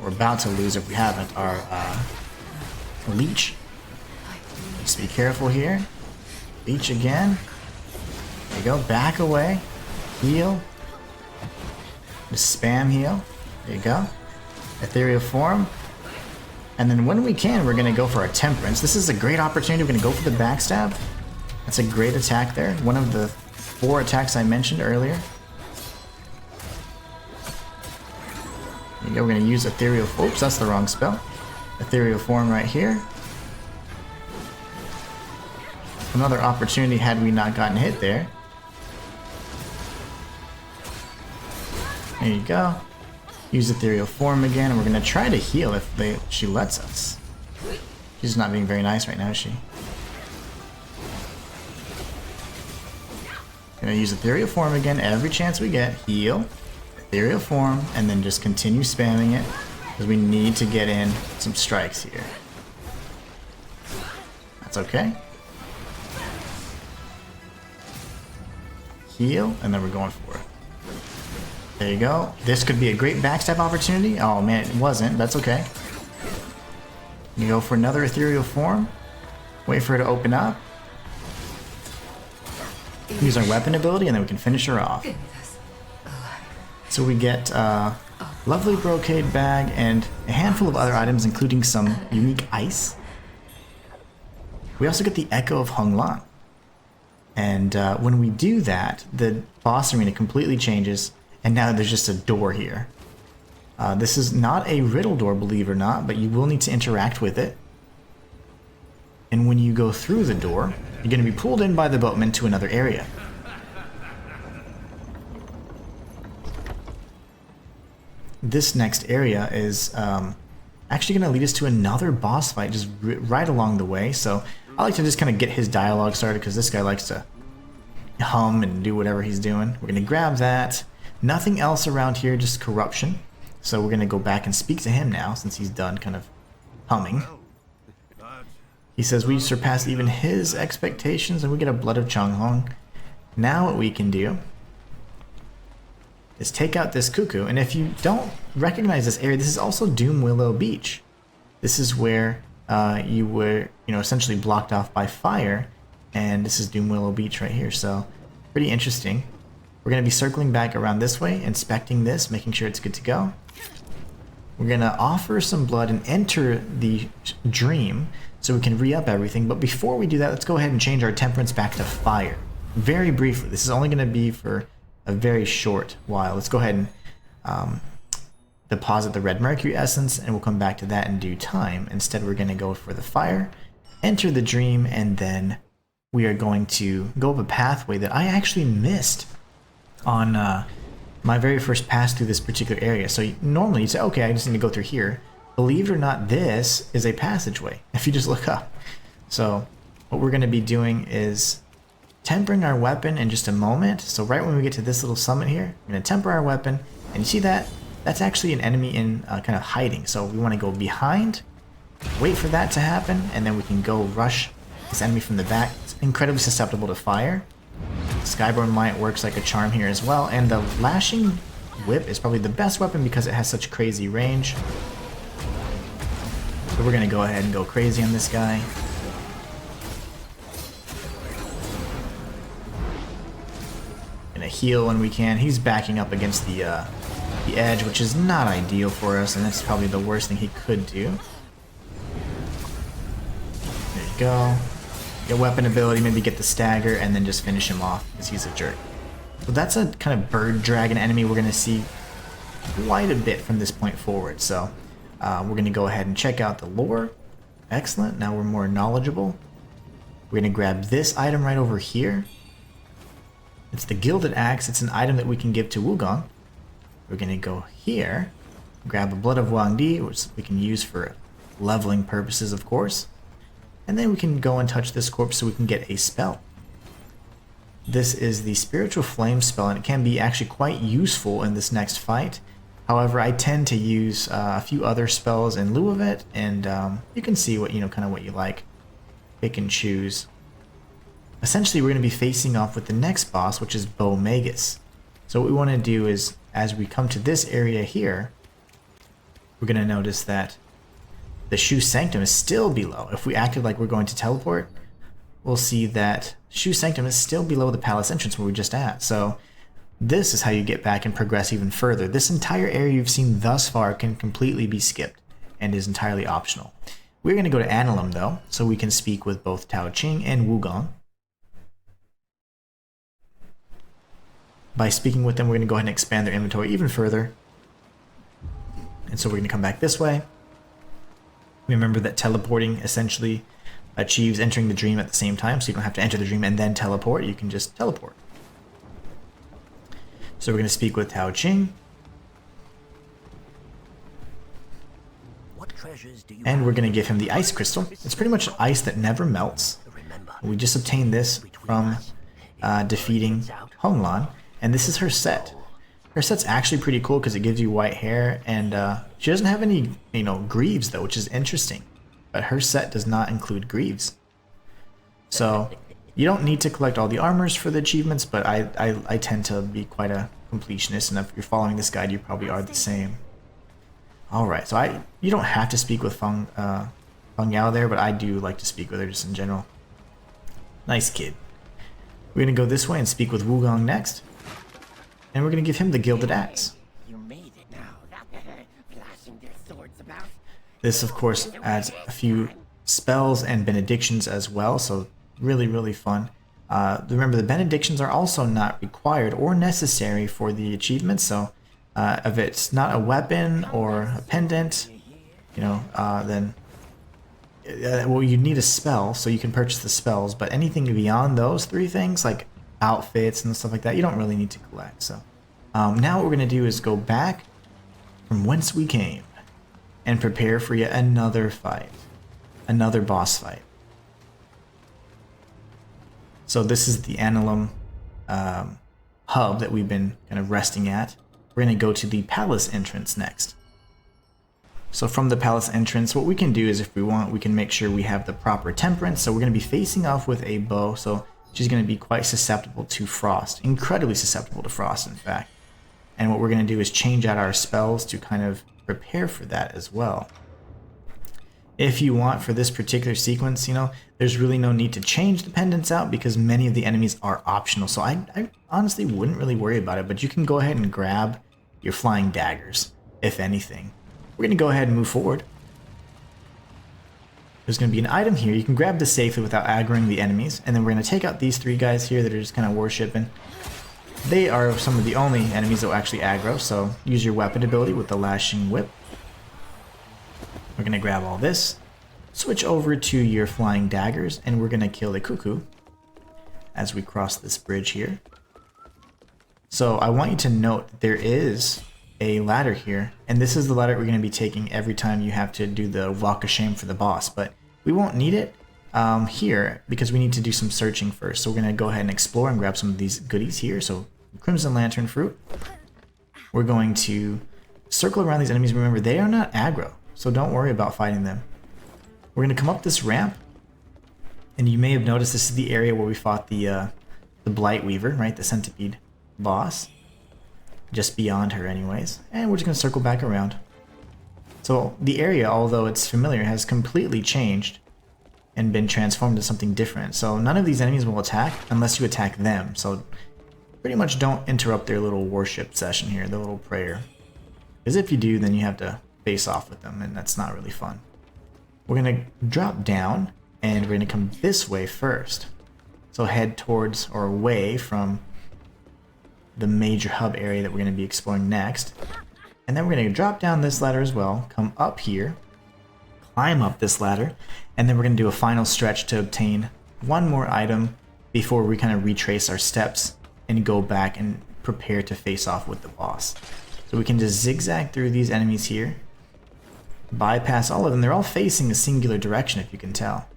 [SPEAKER 1] we're about to lose if we haven't, our leech. Just be careful here. Leech again. There you go, back away, heal, just spam heal, there you go, ethereal form, and then when we can, we're going to go for our temperance. This is a great opportunity. We're going to go for the backstab. That's a great attack there, one of the 4 attacks I mentioned earlier. There you go, we're going to use ethereal, oops, that's the wrong spell, ethereal form right here. Another opportunity had we not gotten hit there. There you go. Use ethereal form again, and we're gonna try to heal if she lets us. She's not being very nice right now, is she? Gonna use Ethereal Form again every chance we get. Heal, Ethereal Form, and then just continue spamming it because we need to get in some strikes here. That's okay. Heal, and then we're going for it. There you go. This could be a great backstab opportunity. Oh man, it wasn't. That's okay. You go for another Ethereal Form. Wait for her to open up. Use our weapon ability, and then we can finish her off. So we get a lovely brocade bag and a handful of other items, including some unique ice. We also get the Echo of Honglan. And when we do that, the boss arena completely changes, and now there's just a door here. This is not a riddle door, believe it or not, but you will need to interact with it. And when you go through the door, you're going to be pulled in by the boatman to another area. This next area is actually going to lead us to another boss fight just right along the way. So I like to just kind of get his dialogue started because this guy likes to hum and do whatever he's doing. We're going to grab that. Nothing else around here, just corruption. So we're going to go back and speak to him now since he's done kind of humming. He says we surpassed even his expectations and we get a Blood of Changhong. Now what we can do is take out this cuckoo, and if you don't recognize this area, this is also Doom Willow Beach. This is where you were, essentially blocked off by fire, and this is Doom Willow Beach right here, so pretty interesting. We're going to be circling back around this way, inspecting this, making sure it's good to go. We're going to offer some blood and enter the dream so we can re-up everything, but before we do that, let's go ahead and change our temperance back to fire. Very briefly, this is only going to be for a very short while. Let's go ahead and deposit the red mercury essence, and we'll come back to that in due time. Instead, we're going to go for the fire, enter the dream, and then we are going to go up a pathway that I actually missed on my very first pass through this particular area. So normally you'd say, okay, I just need to go through here. Believe it or not, this is a passageway, if you just look up. So what we're going to be doing is tempering our weapon in just a moment. So right when we get to this little summit here, we're going to temper our weapon, and you see that? That's actually an enemy in kind of hiding. So we want to go behind, wait for that to happen, and then we can go rush this enemy from the back. It's incredibly susceptible to fire. Skyborn Might works like a charm here as well, and the Lashing Whip is probably the best weapon because it has such crazy range. So we're going to go ahead and go crazy on this guy. Gonna heal when we can. He's backing up against the edge, which is not ideal for us, and that's probably the worst thing he could do. There you go. Get weapon ability, maybe get the stagger, and then just finish him off because he's a jerk. So that's a kind of bird dragon enemy we're going to see quite a bit from this point forward. So we're going to go ahead and check out the lore. Excellent. Now we're more knowledgeable. We're going to grab this item right over here. It's the Gilded Axe. It's an item that we can give to Wukong. We're going to go here, grab a Blood of Wangdi, which we can use for leveling purposes, of course. And then we can go and touch this corpse so we can get a spell. This is the Spiritual Flame spell, and it can be actually quite useful in this next fight. However, I tend to use a few other spells in lieu of it, and you can see what kind of what you like. Pick and choose. Essentially, we're going to be facing off with the next boss, which is Bo Magus. So what we want to do is, as we come to this area here, we're going to notice that the Shu Sanctum is still below. If we acted like we're going to teleport, we'll see that Shu Sanctum is still below the palace entrance where we just at. So this is how you get back and progress even further. This entire area you've seen thus far can completely be skipped and is entirely optional. We're going to go to Annalum though, so we can speak with both Tao Ching and Wukong. By speaking with them, we're going to go ahead and expand their inventory even further. And so we're going to come back this way. Remember that teleporting essentially achieves entering the dream at the same time, so you don't have to enter the dream and then teleport, you can just teleport. So we're going to speak with Tao Ching. And we're going to give him the ice crystal. It's pretty much ice that never melts. We just obtained this from defeating Honglan, and this is her set. Her set's actually pretty cool because it gives you white hair, and she doesn't have any, greaves though, which is interesting. But her set does not include greaves. So you don't need to collect all the armors for the achievements, but I tend to be quite a completionist, and if you're following this guide, you probably are the same. Alright, so you don't have to speak with Feng Yao there, but I do like to speak with her just in general. Nice kid. We're going to go this way and speak with Wukong next. And we're going to give him the Gilded Axe.
[SPEAKER 2] You made it now. Flashing their swords about.
[SPEAKER 1] This, of course, adds a few spells and benedictions as well, so really, really fun. Remember, the benedictions are also not required or necessary for the achievement, so if it's not a weapon or a pendant, then well, you need a spell, so you can purchase the spells, but anything beyond those three things, like outfits and stuff like that, you don't really need to collect. So now what we're going to do is go back from whence we came and prepare for yet another fight, another boss fight. So this is the Annulum hub that we've been kind of resting at. We're going to go to the palace entrance next. So from the palace entrance, what we can do is, if we want, we can make sure we have the proper temperance. So we're going to be facing off with a bow, so she's going to be quite susceptible to frost, incredibly susceptible to frost, in fact. And what we're going to do is change out our spells to kind of prepare for that as well. If you want, for this particular sequence, there's really no need to change the pendants out because many of the enemies are optional. So I honestly wouldn't really worry about it, but you can go ahead and grab your flying daggers, if anything. We're going to go ahead and move forward. There's going to be an item here. You can grab this safely without aggroing the enemies. And then we're going to take out these three guys here that are just kind of worshipping. They are some of the only enemies that will actually aggro, so use your weapon ability with the Lashing Whip. We're going to grab all this, switch over to your flying daggers, and we're going to kill a cuckoo as we cross this bridge here. So I want you to note that there is a ladder here, and this is the ladder we're going to be taking every time you have to do the walk of shame for the boss, but we won't need it here because we need to do some searching first. So we're going to go ahead and explore and grab some of these goodies here. So Crimson Lantern Fruit. We're going to circle around these enemies. Remember, they are not aggro, so don't worry about fighting them. We're going to come up this ramp, and you may have noticed this is the area where we fought the Blight Weaver, right, the centipede boss. Just beyond her anyways, and we're just going to circle back around. So the area, although it's familiar, has completely changed and been transformed into something different. So none of these enemies will attack unless you attack them. So pretty much don't interrupt their little worship session here, their little prayer. Because if you do, then you have to face off with them, and that's not really fun. We're going to drop down, and we're going to come this way first. So head towards or away from the major hub area that we're going to be exploring next. And then we're going to drop down this ladder as well, come up here, climb up this ladder, and then we're going to do a final stretch to obtain one more item before we kind of retrace our steps and go back and prepare to face off with the boss. So we can just zigzag through these enemies here, bypass all of them. They're all facing a singular direction, if you can tell.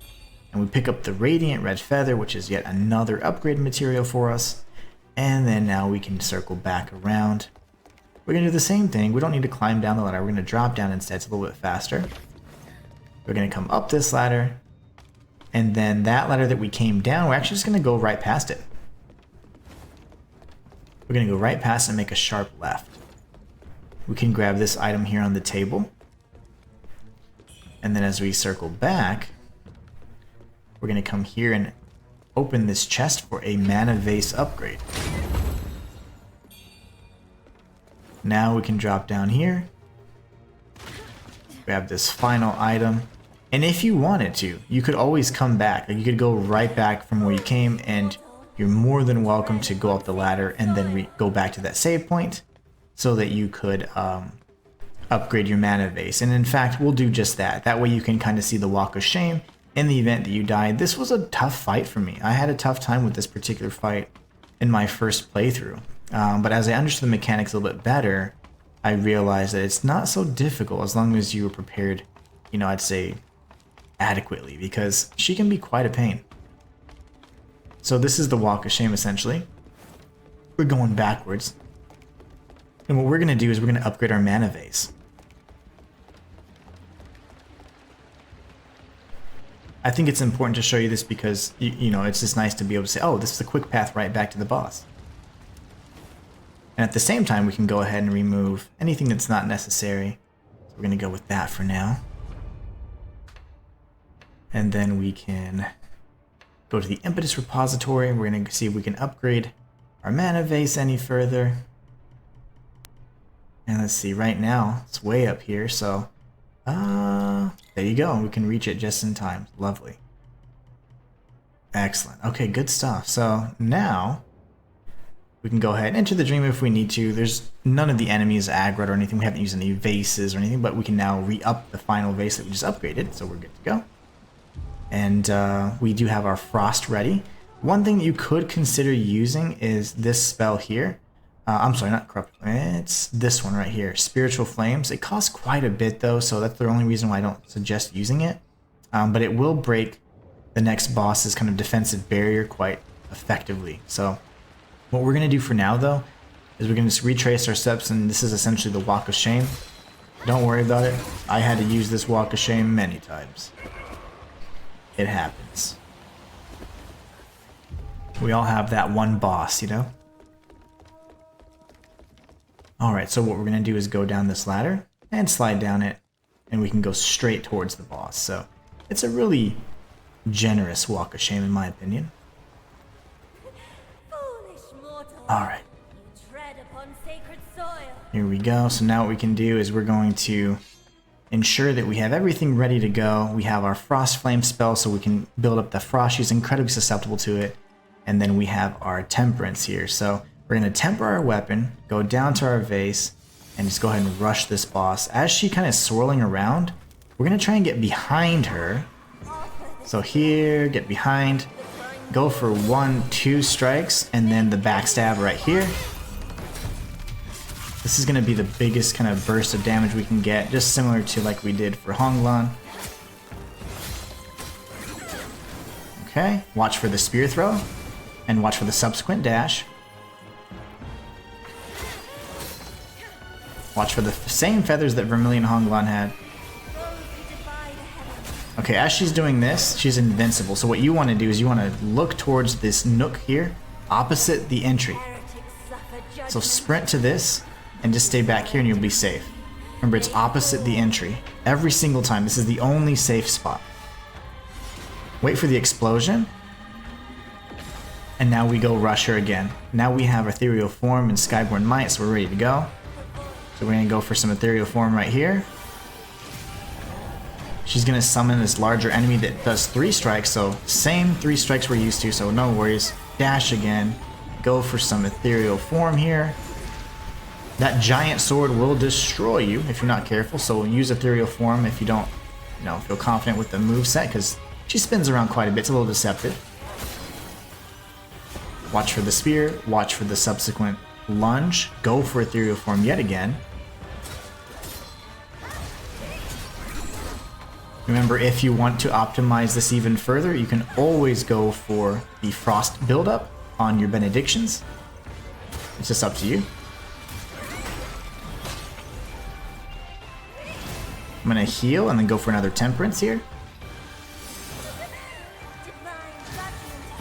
[SPEAKER 1] And we pick up the Radiant Red Feather, which is yet another upgrade material for us. And then now we can circle back around. We're going to do the same thing. We don't need to climb down the ladder. We're going to drop down instead. It's a little bit faster. We're going to come up this ladder. And then that ladder that we came down, we're actually just going to go right past it. We're going to go right past and make a sharp left. We can grab this item here on the table. And then as we circle back, we're going to come here and open this chest for a mana vase upgrade. Now we can drop down here, grab this final item, and if you wanted to, you could always come back. Like, you could go right back from where you came, and you're more than welcome to go up the ladder and then go back to that save point so that you could upgrade your mana vase. And in fact, we'll do just that. That way you can kind of see the walk of shame in the event that you died. This was a tough fight for me. I had a tough time with this particular fight in my first playthrough. But as I understood the mechanics a little bit better, I realized that it's not so difficult as long as you were prepared, I'd say adequately, because she can be quite a pain. So this is the Walk of Shame essentially. We're going backwards. And what we're going to do is we're going to upgrade our mana vase. I think it's important to show you this because, you know, it's just nice to be able to say, oh, this is a quick path right back to the boss. And at the same time, we can go ahead and remove anything that's not necessary. So we're going to go with that for now. And then we can go to the Impetus repository. We're going to see if we can upgrade our mana vase any further. And let's see, right now, it's way up here, so... there you go. We can reach it just in time. Lovely. Excellent. Okay, good stuff. So now we can go ahead and enter the dream if we need to. There's none of the enemies aggroed or anything. We haven't used any vases or anything, but we can now re-up the final vase that we just upgraded, so we're good to go. And we do have our frost ready. One thing that you could consider using is this spell here. I'm sorry, not corrupt. It's this one right here, Spiritual Flames. It costs quite a bit though, so that's the only reason why I don't suggest using it. But it will break the next boss's kind of defensive barrier quite effectively. So what we're going to do for now though, is we're going to just retrace our steps, and this is essentially the Walk of Shame. Don't worry about it. I had to use this Walk of Shame many times. It happens. We all have that one boss, you know? Alright, so what we're going to do is go down this ladder and slide down it, and we can go straight towards the boss. So it's a really generous Walk of Shame in my opinion. Alright. Here we go. So now what we can do is we're going to ensure that we have everything ready to go. We have our Frost Flame spell so we can build up the frost. She's incredibly susceptible to it. And then we have our Temperance here. So we're going to temper our weapon, go down to our vase, and just go ahead and rush this boss. As she kind of swirling around, we're going to try and get behind her. So here, get behind, go for 1-2 strikes, and then the backstab right here. This is going to be the biggest kind of burst of damage we can get, just similar to like we did for Honglan. Okay, watch for the spear throw, and watch for the subsequent dash. Watch for the same feathers that Vermilion Honglan had. Okay, as she's doing this, she's invincible. So what you want to do is you want to look towards this nook here, opposite the entry. So sprint to this, and just stay back here and you'll be safe. Remember, it's opposite the entry. Every single time. This is the only safe spot. Wait for the explosion. And now we go rush her again. Now we have Ethereal Form and Skyborn Might, so we're ready to go. So we're going to go for some Ethereal Form right here. She's going to summon this larger enemy that does 3 strikes, so same 3 strikes we're used to, so no worries. Dash again. Go for some Ethereal Form here. That giant sword will destroy you if you're not careful, so use Ethereal Form if you don't, feel confident with the moveset, because she spins around quite a bit. It's a little deceptive. Watch for the spear. Watch for the subsequent lunge. Go for Ethereal Form yet again. Remember, if you want to optimize this even further, you can always go for the Frost buildup on your Benedictions. It's just up to you. I'm going to heal and then go for another Temperance here.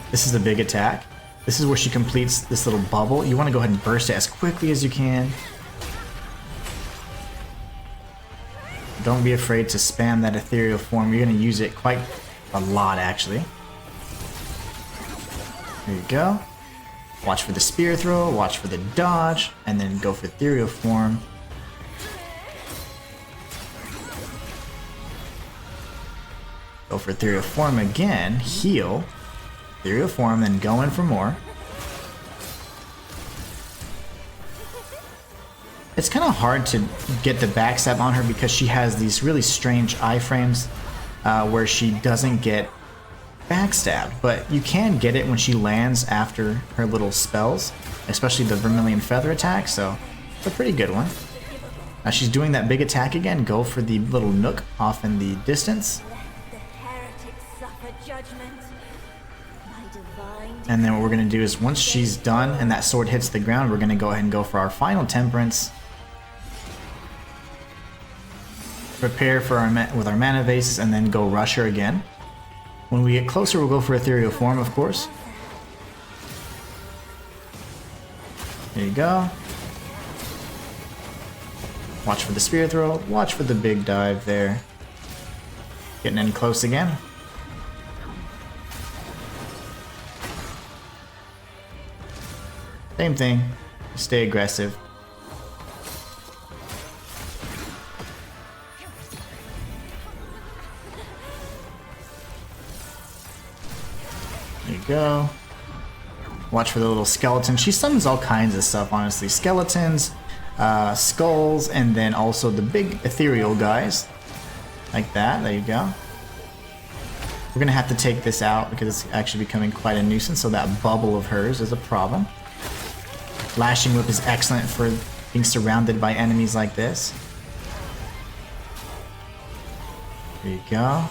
[SPEAKER 1] This is the big attack. This is where she completes this little bubble. You want to go ahead and burst it as quickly as you can. Don't be afraid to spam that Ethereal Form. You're going to use it quite a lot, actually. There you go. Watch for the spear throw, watch for the dodge, and then go for Ethereal Form. Go for Ethereal Form again, heal, Ethereal Form, then go in for more. It's kind of hard to get the backstab on her because she has these really strange iframes where she doesn't get backstabbed, but you can get it when she lands after her little spells, especially the Vermilion Feather attack, so it's a pretty good one. Now she's doing that big attack again. Go for the little nook off in the distance. And then what we're going to do is once she's done and that sword hits the ground, we're going to go ahead and go for our final temperance. Prepare for with our mana vases and then go rush her again. When we get closer, we'll go for ethereal form, of course. There you go. Watch for the spirit throw. Watch for the big dive there. Getting in close again. Same thing. Stay aggressive. There you go. Watch for the little skeleton. She summons all kinds of stuff, honestly. Skeletons, skulls, and then also the big ethereal guys. Like that. There you go. We're going to have to take this out because it's actually becoming quite a nuisance, so that bubble of hers is a problem. Lashing Whip is excellent for being surrounded by enemies like this. There you go.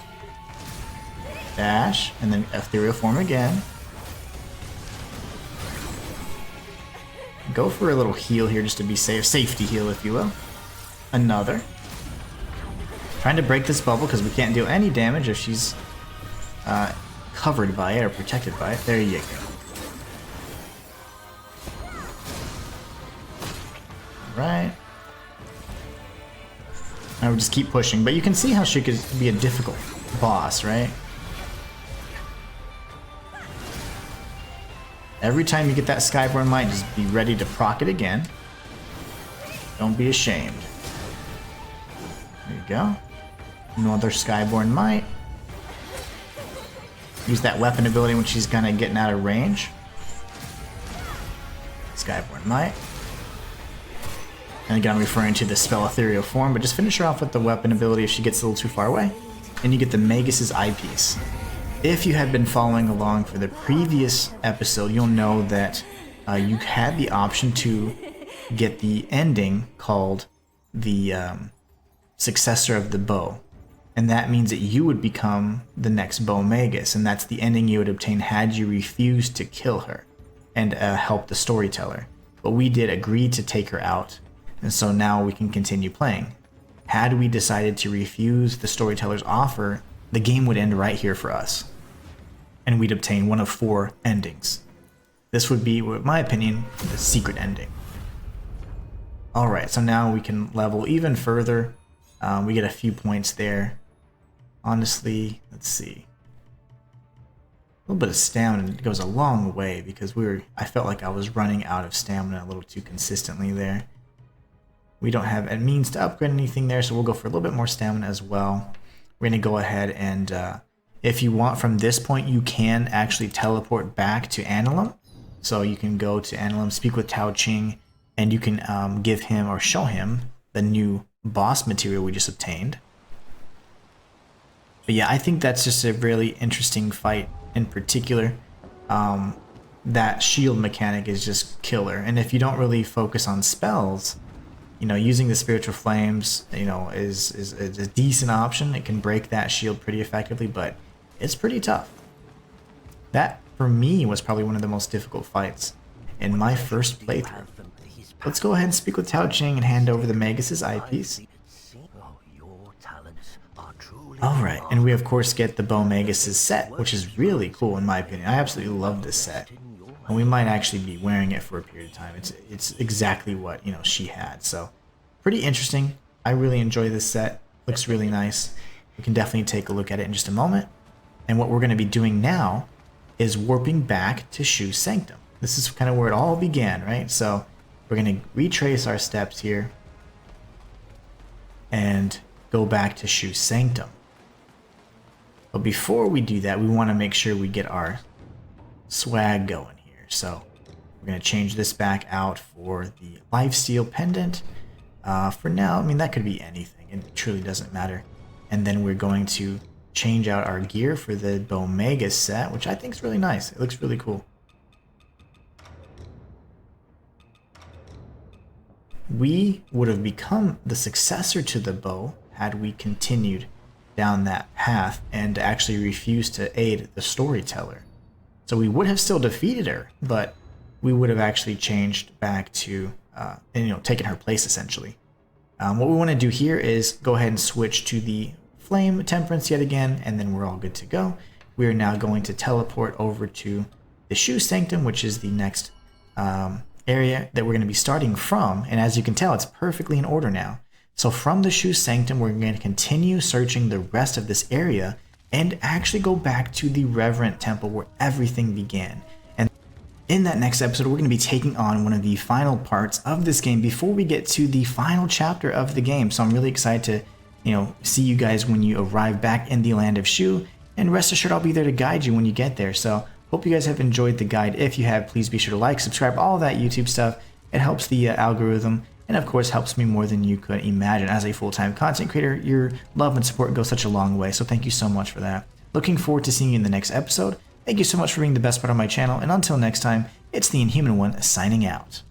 [SPEAKER 1] Dash, and then ethereal form again. Go for a little heal here just to be safe. Safety heal, if you will. Another. Trying to break this bubble because we can't deal any damage if she's covered by it or protected by it. There you go. Right. I would just keep pushing, but you can see how she could be a difficult boss, right? Every time you get that Skyborn Might, just be ready to proc it again. Don't be ashamed. There you go. Another Skyborn Might. Use that weapon ability when she's kind of getting out of range. Skyborn Might. And again, I'm referring to the spell Ethereal Form, but just finish her off with the weapon ability if she gets a little too far away. And you get the Magus's Eyepiece. If you had been following along for the previous episode, you'll know that you had the option to get the ending called the Successor of the Bow. And that means that you would become the next Bow Magus, and that's the ending you would obtain had you refused to kill her and help the storyteller. But we did agree to take her out. And so now we can continue playing. Had we decided to refuse the storyteller's offer, the game would end right here for us. And we'd obtain one of 4 endings. This would be, in my opinion, the secret ending. Alright, so now we can level even further. We get a few points there. Honestly, let's see. A little bit of stamina goes a long way because I felt like I was running out of stamina a little too consistently there. We don't have a means to upgrade anything there, so we'll go for a little bit more stamina as well. We're going to go ahead and, if you want from this point, you can actually teleport back to Annalum. So you can go to Annalum, speak with Tao Ching, and you can give him or show him the new boss material we just obtained. But yeah, I think that's just a really interesting fight in particular. That shield mechanic is just killer. And if you don't really focus on spells, you know, using the spiritual flames, you know, is a decent option. It can break that shield pretty effectively, but it's pretty tough. That, for me, was probably one of the most difficult fights in my first playthrough. Let's go ahead and speak with Tao Ching and hand over the Magus's Eyepiece. Alright, and we of course get the Bow Magus's set, which is really cool in my opinion. I absolutely love this set. And we might actually be wearing it for a period of time. It's exactly what, you know, she had. So, pretty interesting. I really enjoy this set. Looks really nice. We can definitely take a look at it in just a moment. And what we're going to be doing now is warping back to Shu Sanctum. This is kind of where it all began, right? So, we're going to retrace our steps here and go back to Shu Sanctum. But before we do that, we want to make sure we get our swag going. So we're going to change this back out for the Lifesteal Pendant. For now, I mean, that could be anything. It truly doesn't matter. And then we're going to change out our gear for the Bow Magus set, which I think is really nice. It looks really cool. We would have become the successor to the bow had we continued down that path and actually refused to aid the storyteller. So we would have still defeated her, but we would have actually changed back to, taken her place essentially. What we want to do here is go ahead and switch to the Flame Temperance yet again, and then we're all good to go. We are now going to teleport over to the Shoe Sanctum, which is the next area that we're going to be starting from. And as you can tell, it's perfectly in order now. So from the Shoe Sanctum, we're going to continue searching the rest of this area and actually go back to the Reverent Temple where everything began. And in that next episode, we're going to be taking on one of the final parts of this game before we get to the final chapter of the game. So I'm really excited to, see you guys when you arrive back in the Land of Shu. And rest assured, I'll be there to guide you when you get there. So hope you guys have enjoyed the guide. If you have, please be sure to like, subscribe, all that YouTube stuff. It helps the algorithm, and of course helps me more than you could imagine. As a full-time content creator, your love and support goes such a long way, so thank you so much for that. Looking forward to seeing you in the next episode. Thank you so much for being the best part of my channel, and until next time, it's the Inhuman One signing out.